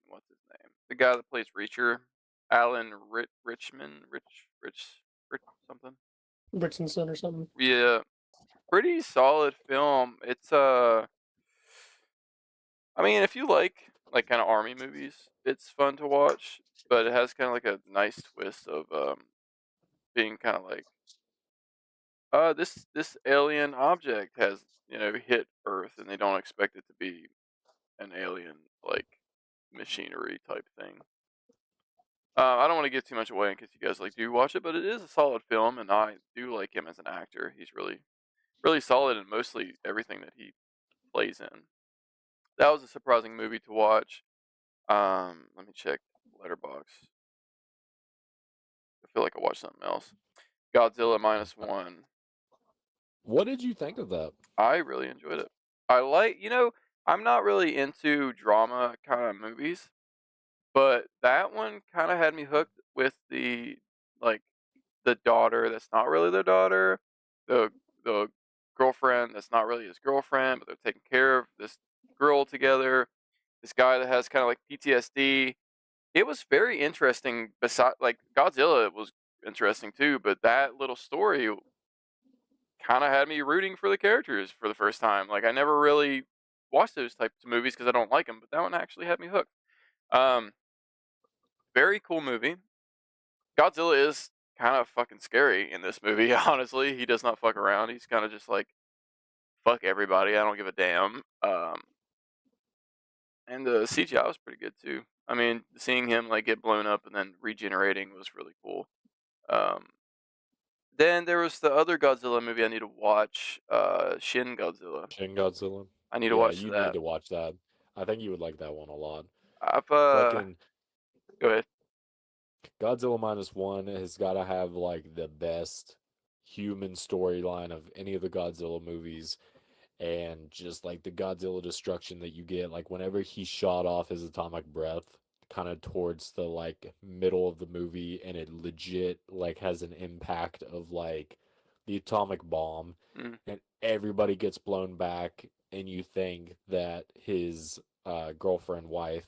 what's his name? The guy that plays Reacher, Alan Richmond, Rich something. Richardson or something. Yeah, pretty solid film. It's I mean, if you like kind of army movies, it's fun to watch, but it has kind of like a nice twist of being kind of like this alien object has hit Earth and they don't expect it to be an alien like machinery type thing. I don't want to give too much away in case you guys like do watch it, but it is a solid film, and I do like him as an actor. He's really solid in mostly everything that he plays in. That was a surprising movie to watch. Let me check Letterbox. I feel like I watched something else. Godzilla minus one. What did you think of that? I really enjoyed it. I'm not really into drama kind of movies, but that one kind of had me hooked with like the daughter that's not really their daughter, the the girlfriend that's not really his girlfriend, but they're taking care of this girl together. This guy that has kind of like PTSD. It was very interesting. Beside like Godzilla was interesting too, but that little story kind of had me rooting for the characters for the first time. Like I never really watched those types of movies because I don't like them, but that one actually had me hooked. Um, Very cool movie. Godzilla is kind of fucking scary in this movie. Honestly, he does not fuck around. He's kind of just like fuck everybody. I don't give a damn. And the CGI was pretty good too. I mean, seeing him like get blown up and then regenerating was really cool. Um, then there was the other Godzilla movie I need to watch, Shin Godzilla. Shin Godzilla? I need to Yeah, watch you need that. to watch that. I think you would like that one a lot. I've Fucking go ahead. Godzilla minus one has got to have like the best human storyline of any of the Godzilla movies, and just like the Godzilla destruction that you get, like whenever he shot off his atomic breath, kind of towards the like middle of the movie, and it legit like has an impact of like the atomic bomb, Mm, and everybody gets blown back, and you think that his girlfriend wife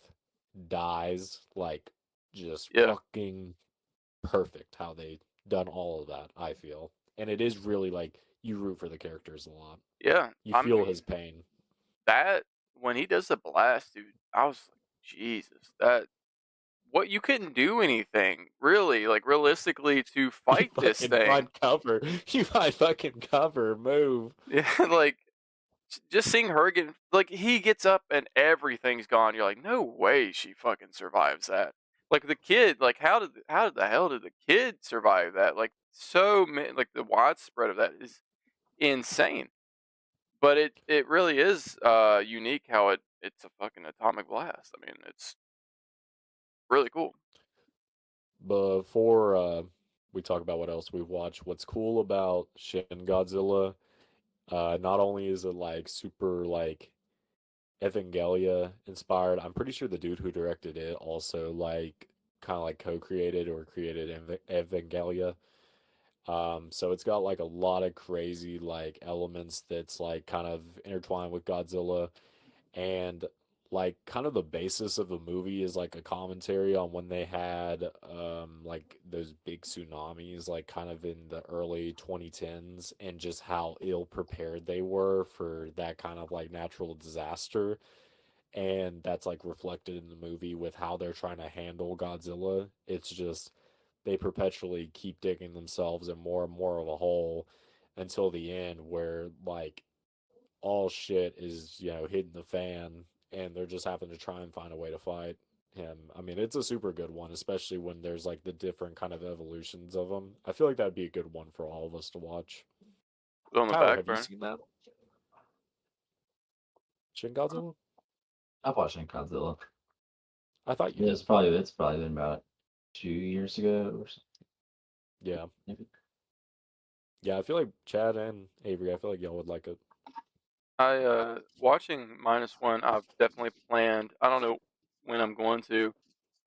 dies, like just yeah, fucking perfect how they done all of that, I feel. And it is really like you root for the characters a lot. yeah. You I feel mean his pain. that when he does the blast, dude, I was like, Jesus, that what you couldn't do anything really, like realistically, to You fight this fucking thing. find cover. You find fucking cover. Move. Yeah, like just seeing her get like he gets up and everything's gone. You're like, no way she fucking survives that. Like the kid, like how did the hell did the kid survive that? Like like the widespread of that is insane. But it really is unique how it's a fucking atomic blast. I mean, it's really cool. Before we talk about what else we've watched, what's cool about Shin Godzilla, not only is it like super like Evangelia inspired. I'm pretty sure the dude who directed it also like kind of like co-created or created Evangelia. So it's got like a lot of crazy like elements that's like kind of intertwined with Godzilla, and like kind of the basis of the movie is like a commentary on when they had like those big tsunamis like kind of in the early 2010s, and just how ill prepared they were for that kind of like natural disaster. And that's like reflected in the movie with how they're trying to handle Godzilla. It's just they perpetually keep digging themselves in more and more of a hole until the end where like all shit is, hitting the fan, and they're just having to try and find a way to fight him. I mean, it's a super good one, especially when there's like the different kind of evolutions of them. I feel like that'd be a good one for all of us to watch. Put it on the Tyler, back have you burner. seen that? Shin Godzilla? I've watched Godzilla. I thought you Yeah, did. it's probably been about 2 years ago or something. Yeah. Maybe. Yeah, I feel like Chad and Avery, I feel like y'all would like it. Watching -1, I've definitely planned. I don't know when I'm going to.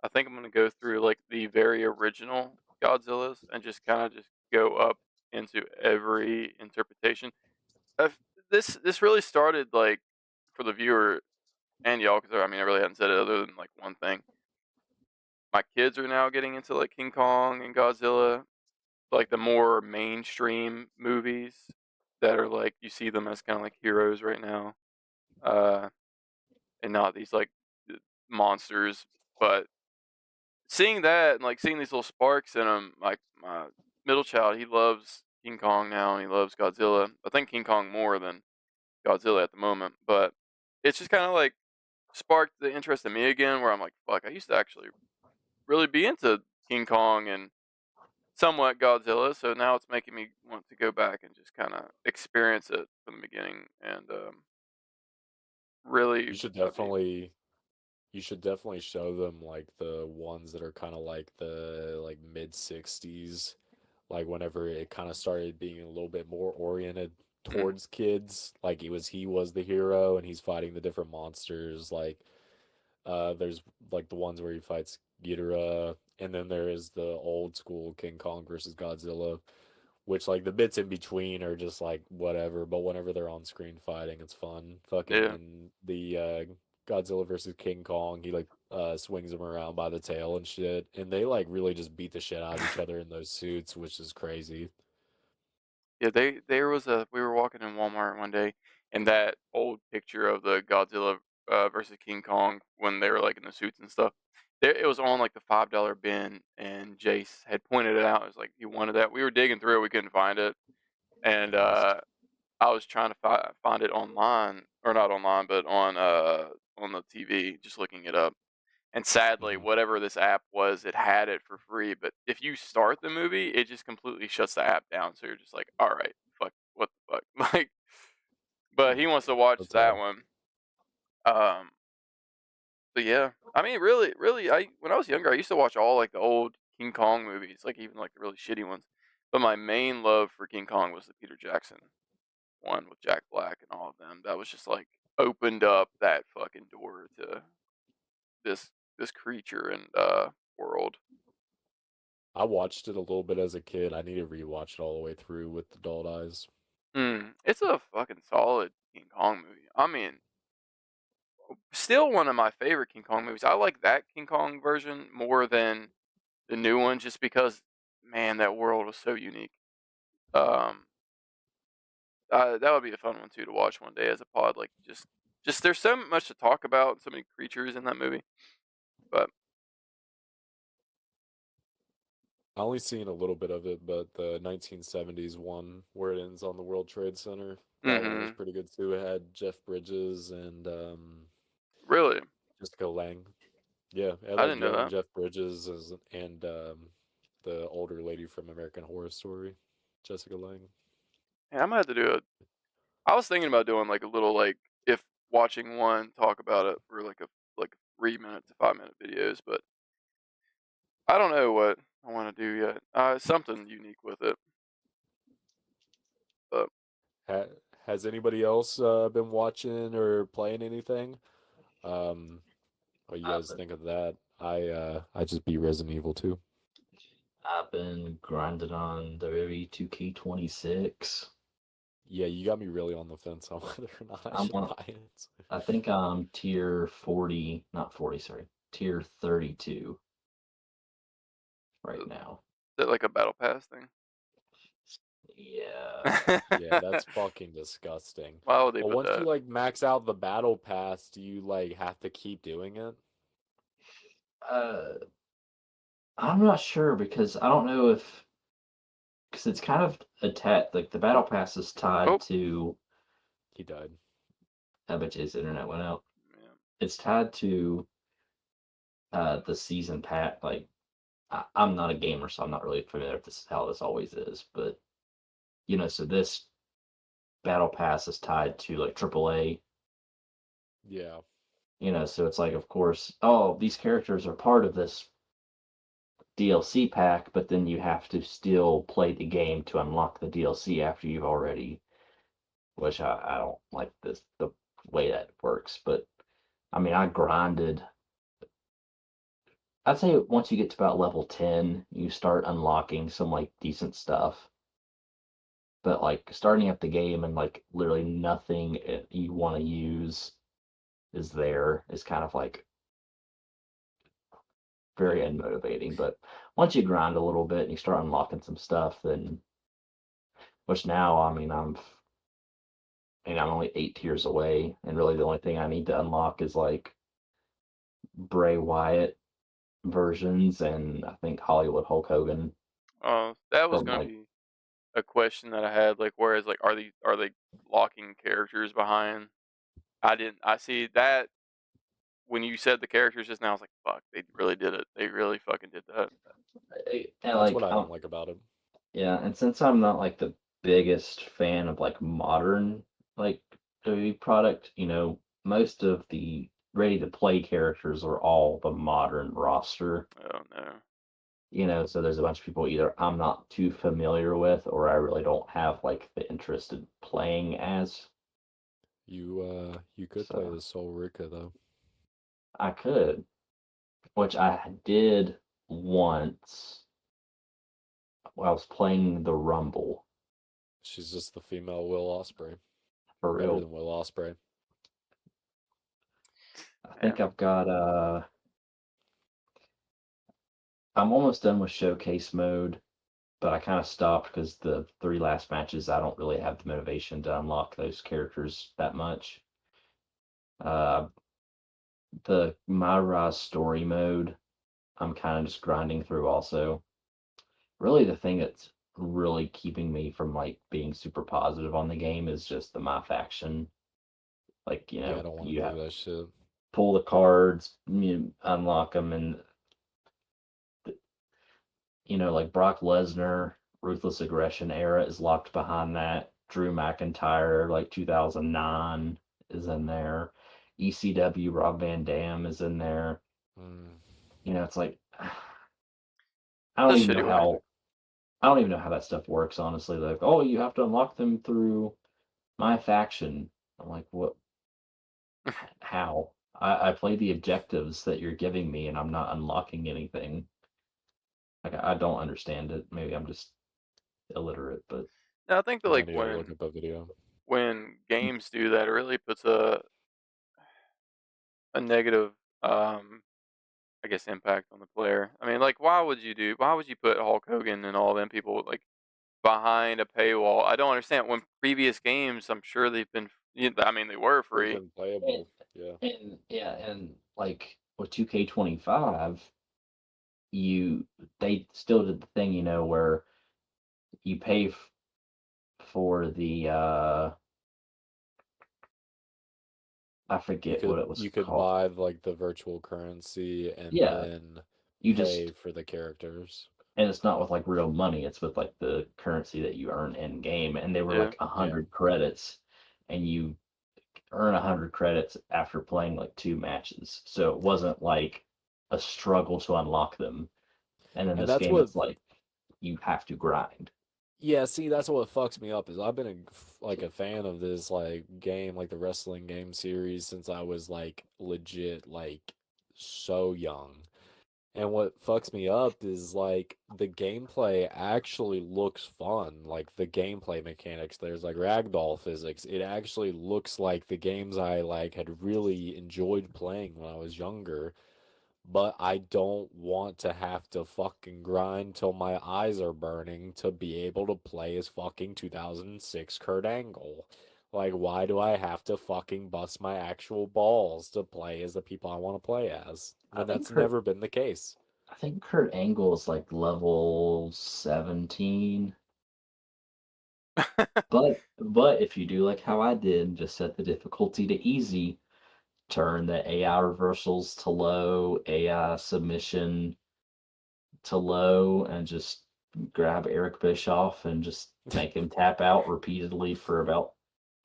I think I'm gonna go through like the very original Godzillas and just kind of just go up into every interpretation. I've, this really started like for the viewer and y'all, because I mean I really hadn't said it other than like one thing. My kids are now getting into like King Kong and Godzilla, like the more mainstream movies that are like you see them as kind of like heroes right now, uh, and not these like monsters. But seeing that and like seeing these little sparks in them, like my middle child, he loves King Kong now and he loves Godzilla. I think King Kong more than Godzilla at the moment, but it's just kind of like sparked the interest in me again, where I'm like, fuck, I used to actually really be into King Kong and somewhat Godzilla, so now it's making me want to go back and just kind of experience it from the beginning and really You should be. definitely you should definitely show them like the ones that are kind of like the like mid 60s, like whenever it kind of started being a little bit more oriented Mm, towards kids, like he was the hero and he's fighting the different monsters. Like there's like the ones where he fights Ghidorah, and then there is the old school King Kong versus Godzilla, which like the bits in between are just like whatever, but whenever they're on screen fighting, it's fun. Fucking yeah, in the Godzilla versus King Kong, he like swings him around by the tail and shit, and they like really just beat the shit out of each other in those suits, which is crazy. yeah. There was a we were walking in Walmart one day, and that old picture of the Godzilla versus King Kong when they were like in the suits and stuff. There, it was on like the $5 bin, and Jace had pointed it out. It was like he wanted that. We were digging through it, we couldn't find it, and Nice. I was trying to find it online, or not online, but on the TV, just looking it up. And sadly, Mhm. whatever this app was, it had it for free. But if you start the movie, it just completely shuts the app down. So you're just like, all right, fuck, what the fuck, like. But Hmm. he wants to watch That's that hard. one. Um, but yeah, I mean, really, I when I was younger, I used to watch all like the old King Kong movies, like even like the really shitty ones. But my main love for King Kong was the Peter Jackson one with Jack Black and all of them. That was just like opened up that fucking door to this this creature and world. I watched it a little bit as a kid. I need to rewatch it all the way through with adult eyes. It's a fucking solid King Kong movie. I mean, still one of my favorite King Kong movies. I like that King Kong version more than the new one, just because, man, that world was so unique. Um, that would be a fun one too to watch one day as a pod. Like just there's so much to talk about, so many creatures in that movie. But I only seen a little bit of it, but the 1970s one where it ends on the World Trade Center, that one was mm-hmm. pretty good too. It had Jeff Bridges and Really, Jessica Lange. Yeah, it had I like didn't know young that. Jeff Bridges and the older lady from American Horror Story, Jessica Lange. Yeah, I might have to do it. I was thinking about doing like a little like if watching one talk about it for like 3 minute to 5 minute videos, but I don't know what I want to do yet. Something unique with it, but Ha- has anybody else been watching or playing anything? What you I've guys think of that? I just beat Resident Evil 2. I've been grinding on WWE 2K26. Yeah, you got me really on the fence on whether or not I I'm should on, buy it. I think I'm tier 40, not 40, sorry, tier 32 right now. Is that like a battle pass thing? Yeah. Yeah, that's fucking disgusting. Why would they But put once you that? like max out the battle pass, do you like have to keep doing it? Uh, I'm not sure because I don't know if because it's kind of attached. Like the battle pass is tied Oh, to. He died. I bet you his internet went out. yeah. It's tied to the season pack. Like I'm not a gamer, so I'm not really familiar with this how this always is. But so this battle pass is tied to like AAA. Yeah. So it's like, of course, oh, these characters are part of this DLC pack, but then you have to still play the game to unlock the DLC after you've already, which I don't like the way that works. But I mean, I grinded. I'd say once you get to about level 10, you start unlocking some like decent stuff. But like starting up the game and like literally nothing you want to use is there is kind of like very Yeah. unmotivating. But once you grind a little bit and you start unlocking some stuff, then which now I mean I'm only 8 tiers away, and really the only thing I need to unlock is like Bray Wyatt versions and I think Hollywood Hulk Hogan That was from gonna like be a question that I had. Like, whereas, like, are they locking characters behind? I didn't. I see that when you said the characters just now. I was like, fuck, they really did it. They really fucking did that. and That's what like I don't like about it. yeah, and since I'm not like the biggest fan of like modern like WWE product, most of the ready to play characters are all the modern roster. Oh no. So there's a bunch of people either I'm not too familiar with or I really don't have like the interest in playing as. You could play So the Soul Rika though. I could, which I did once while I was playing the Rumble She's just the female Will Osprey. for Better real. than Will Osprey. I Yeah. think I've got I'm almost done with showcase mode, but I kind of stopped because the three last matches I don't really have the motivation to unlock those characters that much. Uh, the Myra story mode, I'm kind of just grinding through also. Really, the thing that's really keeping me from like being super positive on the game is just the my faction. Like, Yeah, I don't want you to have do that shit. pull the cards, unlock them, and like Brock Lesnar, Ruthless Aggression era is locked behind that. Drew McIntyre, like 2009, is in there. ECW Rob Van Dam is in there. Mm. It's like It's a shitty way. I don't even know how that stuff works, honestly. Like, oh, you have to unlock them through my faction. I'm like, what? How? I play the objectives that you're giving me, and I'm not unlocking anything. Like, I don't understand it. Maybe I'm just illiterate, but Now I think that I like need to look up a video. when games do that, it really puts a negative I guess impact on the player. I mean, like, why would you put Hulk Hogan and all them people like behind a paywall? I don't understand. When previous games, I'm sure they've been, I mean, they were They've free. been playable. Yeah. and yeah, and like with 2K25, they still did the thing, where you pay for the I You forget what could it was you could called. buy like the virtual currency and Yeah, then you pay just for the characters. and it's not with like real money, it's with like the currency that you earn in game, and they were Yeah. like Yeah. 100 credits, and you earn 100 credits after playing like 2 matches. So it wasn't like a struggle to unlock them. And in And this that's game, what it's like you have to grind. Yeah, see, that's what fucks me up is I've been like a fan of this like game, like the wrestling game series since I was like legit like so young. And what fucks me up is like the gameplay actually looks fun. Like the gameplay mechanics, there's like ragdoll physics. It actually looks like the games I like had really enjoyed playing when I was younger. But I don't want to have to fucking grind till my eyes are burning to be able to play as fucking 2006 Kurt Angle. Like, why do I have to fucking bust my actual balls to play as the people I want to play as? I When think that's Kurt never been the case. I think Kurt Angle is like level 17. But if you do like how I did, just set the difficulty to easy, turn the AI reversals to low, AI submission to low, and just grab Eric Bischoff and just make him tap out repeatedly for about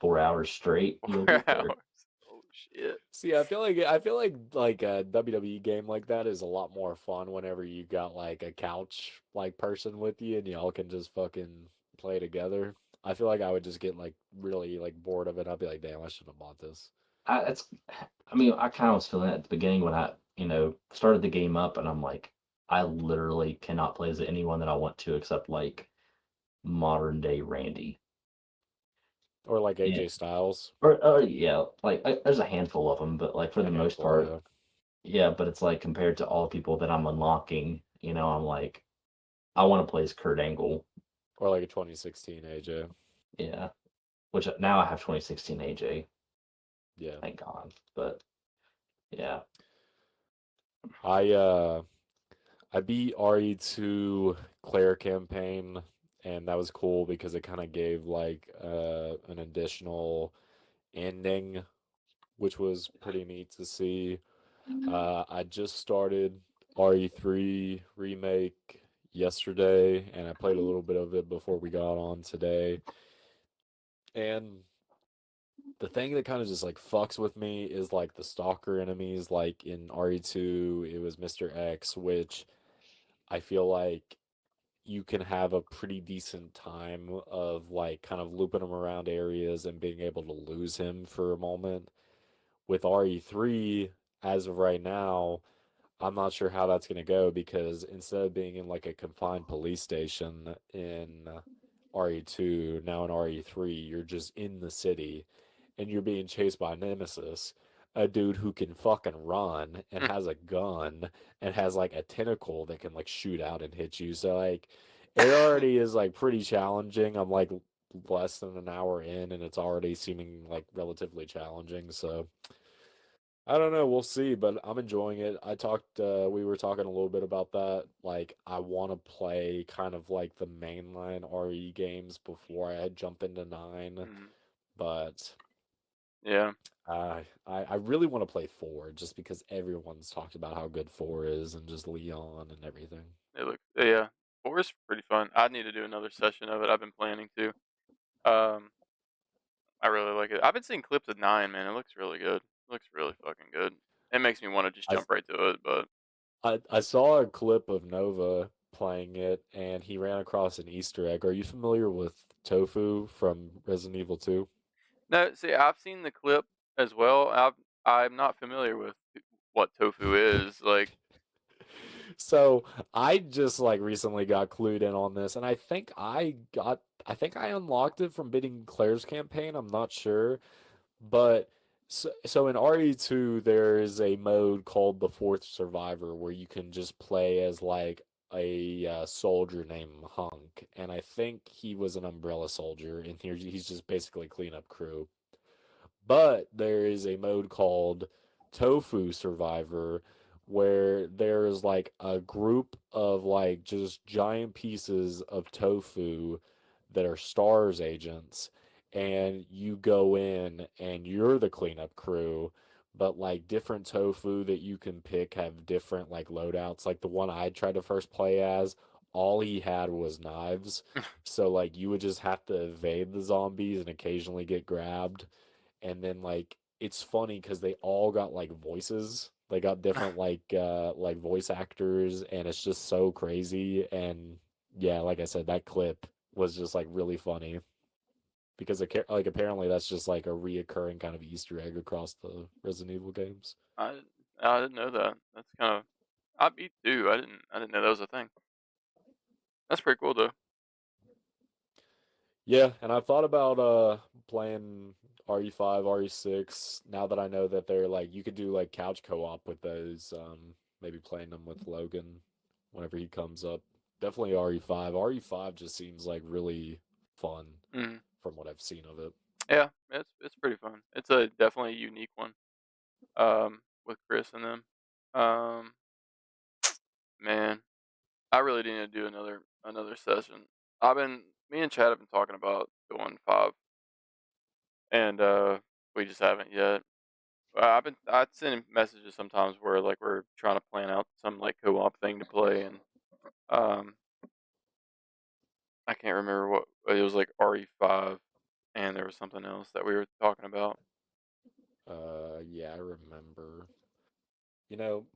4 hours straight, you'll 4 get there. hours. Oh shit. See, I feel like a WWE game like that is a lot more fun whenever you got like a couch like person with you and y'all can just fucking play together. I feel like I would just get like really like bored of it. I'd be like, damn, I shouldn't have bought this. It's, I mean, I kind of was feeling that at the beginning when I, started the game up, and I'm like, I literally cannot play as anyone that I want to except like modern day Randy. Or like Yeah. AJ Styles, Or yeah, like there's a handful of them, but like for a the most handful, part, yeah. yeah. But it's like compared to all the people that I'm unlocking, I'm like, I want to play as Kurt Angle. Or like a 2016 AJ. Yeah, which now I have 2016 AJ, Yeah. thank God. But yeah, I uh I beat RE2 Claire campaign and that was cool because it kind of gave like an additional ending which was pretty neat to see. I just started RE3 remake yesterday and I played a little bit of it before we got on today. And the thing that kind of just like fucks with me is like the stalker enemies. Like in RE2, it was Mr. X, which I feel like you can have a pretty decent time of like kind of looping him around areas and being able to lose him for a moment. With RE3, as of right now, I'm not sure how that's going to go because instead of being in like a confined police station in RE2, now in RE3, you're just in the city and you're being chased by Nemesis, a dude who can fucking run and has a gun and has like a tentacle that can like shoot out and hit you. So like it already is like pretty challenging. I'm like less than an hour in and it's already seeming like relatively challenging. So I don't know. We'll see, but I'm enjoying it. We were talking a little bit about that. Like, I want to play kind of like the mainline RE games before I jump into 9, Mhm. but Yeah, I really want to play 4 just because everyone's talked about how good 4 is and just Leon and everything. it look yeah. 4 is pretty fun. I need to do another session of it. I've been planning to. Um, I really like it. I've been seeing clips of 9, man. It looks really good. It looks really fucking good. It makes me want to just I, jump right to it, but I saw a clip of Nova playing it and he ran across an Easter egg. Are you familiar with Tofu from Resident Evil 2? no. See, I've seen the clip as well. I'm not familiar with what tofu is. Like, So I just like recently got clued in on this, and I think I unlocked it from bidding Claire's campaign. I'm not sure, but so in RE2 there is a mode called the Fourth Survivor where you can just play as like a soldier named Hunk, and I think he was an umbrella soldier, and here he's just basically cleanup crew. But there is a mode called Tofu Survivor where there's like a group of like just giant pieces of tofu that are STARS agents, and you go in and you're the cleanup crew. But like different tofu that you can pick have different like loadouts. Like the one I tried to first play as, all he had was knives. So like you would just have to evade the zombies and occasionally get grabbed and then like it's funny because they all got like voices. They got different like voice actors, and it's just so crazy. And yeah, like I said, that clip was just like really funny because like apparently that's just like a reoccurring kind of Easter egg across the Resident Evil games. I I didn't know that. That's kind of I beat too. I didn't know that was a thing. That's pretty cool though. Yeah, and I thought about playing RE5, RE6 now that I know that they're like you could do like couch co-op with those maybe playing them with Logan whenever he comes up. Definitely RE5. RE5 just seems like really fun Mm. from what I've seen of it. Yeah, it's pretty fun. It's a definitely a unique one. With Chris and them. Um, man, I really need to do another session. Me and Chad have been talking about going 5, and we just haven't yet. I send him messages sometimes where like we're trying to plan out some like co-op thing to play, and um, I can't remember what it was, like RE5, and there was something else that we were talking about. Yeah, I remember. You know,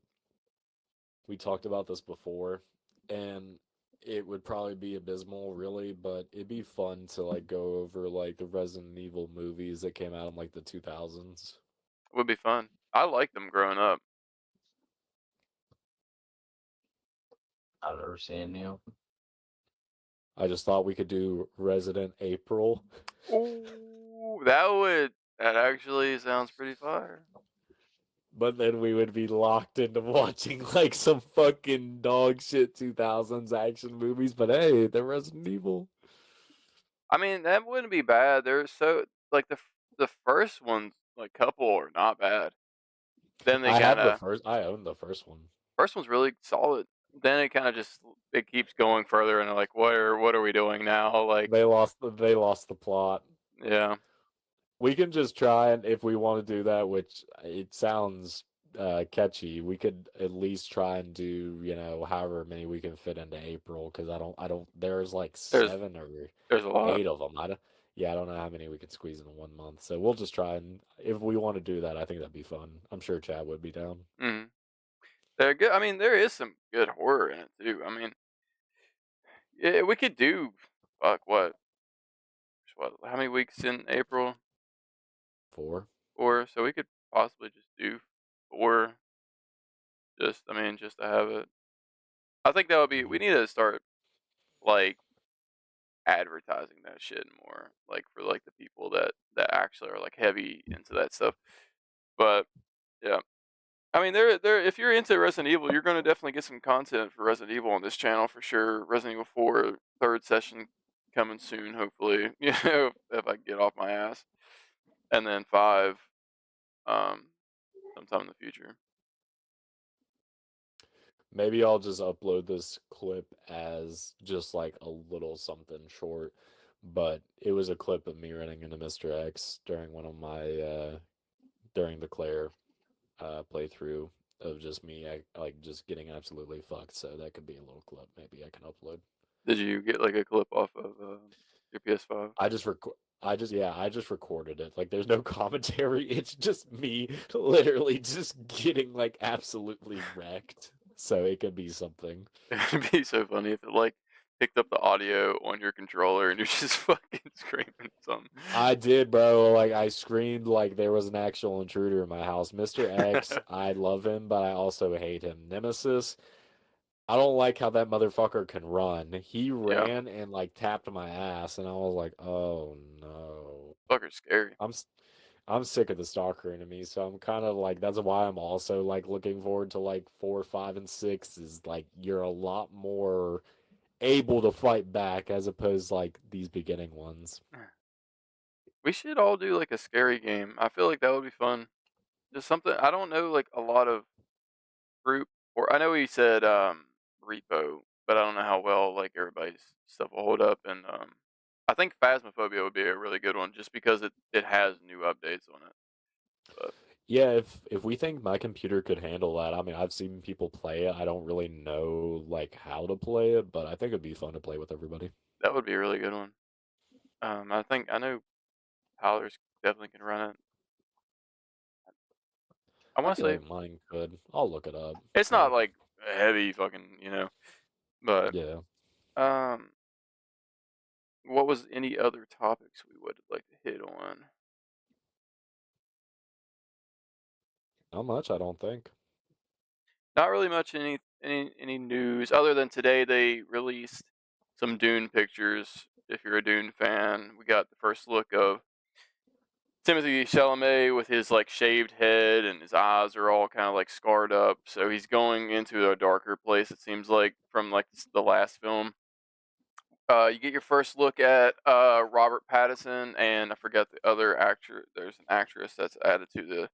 we talked about this before, and it would probably be abysmal, really, but it'd be fun to like go over like the Resident Evil movies that came out in like the 2000s. It would be fun. I liked them growing up. I don't understand you. I just thought we could do Resident April, Ooh, that actually sounds pretty fire. but then we would be locked into watching like some fucking dog shit 2000s action movies. But hey, they're Resident Evil. I mean, that wouldn't be bad. They're so like the first ones, like couple, are not bad. Then they I kind have the of first. I own the first one. first one's really solid. Then it kind of just it keeps going further, and they're like, what are we doing now? Like, They lost. They lost the plot. yeah, We can just try and if we want to do that, which it sounds catchy, we could at least try and do, however many we can fit into April because I don't there's like there's 7 or there's a lot. 8 of them. Yeah, I don't know how many we can squeeze in 1 month. So we'll just try and if we want to do that, I think that'd be fun. I'm sure Chad would be down. Mm. They're good. I mean, there is some good horror in it too. I mean, yeah, we could do fuck what? How many weeks in April? 4. 4. So we could possibly just do 4. Just to have it. I think that would be. We Mhm. need to start like advertising that shit more, like for like the people that actually are like heavy into that stuff. But yeah, I mean, there. If you're into Resident Evil, you're gonna definitely get some content for Resident Evil on this channel for sure. Resident Evil 4 third session coming soon, hopefully. If I get off my ass, and then 5, um, sometime in the future. Maybe I'll just upload this clip as just like a little something short, but it was a clip of me running into Mr. X during one of my during the Claire playthrough of just me like just getting absolutely fucked. So that could be a little clip maybe I can upload. Did you get like a clip off of your PS5? I just record. I just recorded it. Like, there's no commentary. It's just me literally just getting like absolutely wrecked. So it could be something. It'd be so funny if it like picked up the audio on your controller and you're just fucking screaming something. I did, bro. Like, I screamed like there was an actual intruder in my house. Mr. X, I love him, but I also hate him. Nemesis, I don't like how that motherfucker can run. He Yeah, ran and like tapped my ass, and I was like, oh no. fucker's scary. I'm s- I'm sick of the stalker enemies, so I'm kind of like that's why I'm also like looking forward to like 4, 5, and 6 is like you're a lot more able to fight back as opposed like these beginning ones. We should all do like a scary game. I feel like that would be fun. Just something I don't know like a lot of group or I know he said repo, but I don't know how well like everybody's stuff will hold up and I think Phasmophobia would be a really good one just because it has new updates on it. But Yeah, if we think my computer could handle that, I mean, I've seen people play it. I don't really know like how to play it, but I think it'd be fun to play with everybody. that would be a really good one. I know Powers definitely can run it. I I want to feel say like mine could. I'll look it up. it's not Like, like heavy fucking, but yeah. um What was any other topics we would like to hit on? Not much, I don't think. Not really much any news other than today they released some Dune pictures. If you're a Dune fan, we got the first look of Timothy Chalamet with his like shaved head and his eyes are all kind of like scarred up. So he's going into a darker place. It seems like from like the last film. You get your first look at Robert Pattinson and I forget the other actor. There's an actress that's added to the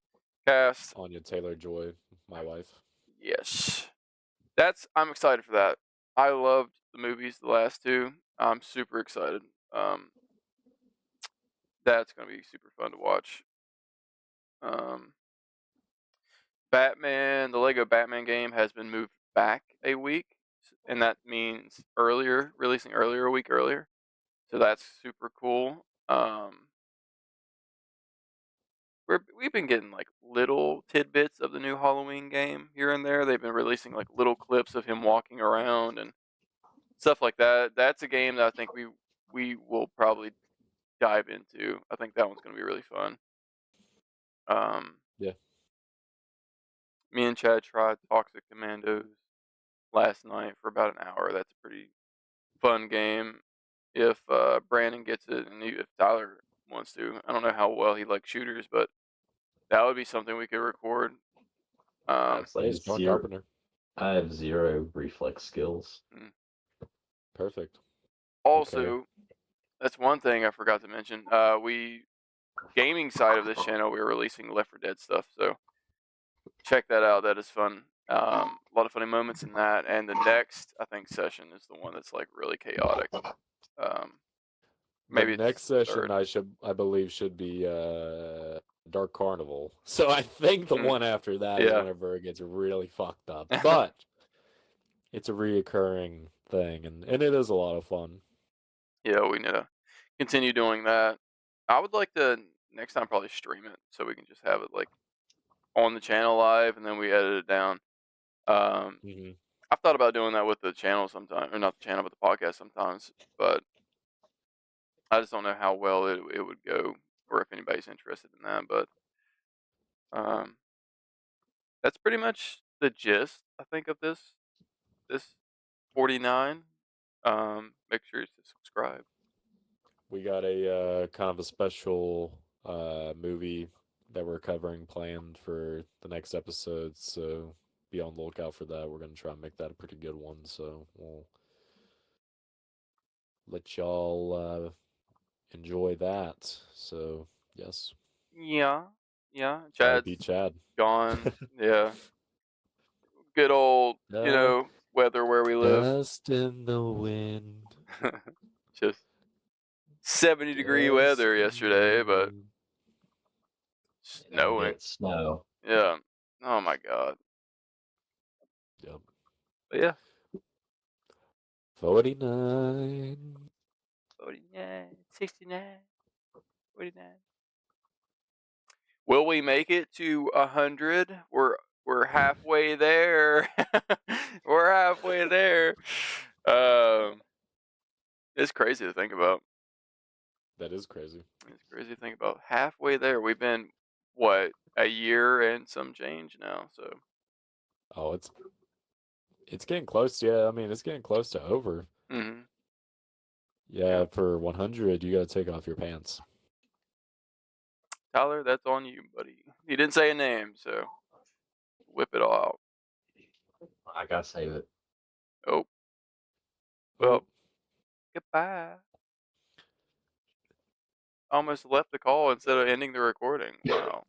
cast. Anya Taylor-Joy, my wife. Yes, I'm excited for that. I loved the movies, the last two. I'm super excited. That's gonna be super fun to watch. Batman, the Lego Batman game has been moved back a week, and that means releasing earlier, a week earlier. So that's super cool. We've been getting like little tidbits of the new Halloween game here and there. They've been releasing like little clips of him walking around and stuff like that. That's a game that I think we will probably dive into. I think that one's going to be really fun. Yeah. Me and Chad tried Toxic Commandos last night for about an hour. That's a pretty fun game. If Brandon gets it and if Tyler wants to, I don't know how well he likes shooters, but that would be something we could record. That's Hey, like he's John zero. Carpenter. I have zero reflex skills. Perfect. Also, that's one thing I forgot to mention. Gaming side of this channel, we're releasing Left 4 Dead stuff, so check that out. That is fun. A lot of funny moments in that, and the next I think session is the one that's like really chaotic. Maybe the next it's the session third. I believe should be Dark Carnival. So I think the one after that is Yeah. whenever it gets really fucked up. But it's a reoccurring thing and it is a lot of fun. Yeah, we need to continue doing that. I would like to next time probably stream it so we can just have it like on the channel live and then we edit it down. I've thought about doing that with the channel sometimes, or not the channel, but the podcast sometimes. But I just don't know how well it would go, or if anybody's interested in that. But that's pretty much the gist, I think, of this 49. Make sure to subscribe. We got a kind of a special movie that we're covering planned for the next episode, so be on the lookout for that. We're gonna try and make that a pretty good one, so we'll let y'all enjoy that. So yes. Yeah. Sorry, Chad's Pete Chad. gone. Yeah. Good old, weather where we live. Dust in the wind. Just 70-degree weather yesterday, but snowing. Get snow. Yeah. Oh my god. Yep. But yeah. 49. 49, 69, 49. Will we make it to 100? We're halfway there. We're halfway there. It's crazy to think about. That is crazy. It's crazy to think about. Halfway there. We've been what, a year and some change now. So. Oh, it's getting close. Yeah, I mean it's getting close to over. Mm-hmm. Yeah, for 100, you gotta take off your pants. Tyler, that's on you, buddy. You didn't say a name, so whip it all out. I gotta save it. Oh. Well, goodbye. Almost left the call instead of ending the recording. Wow.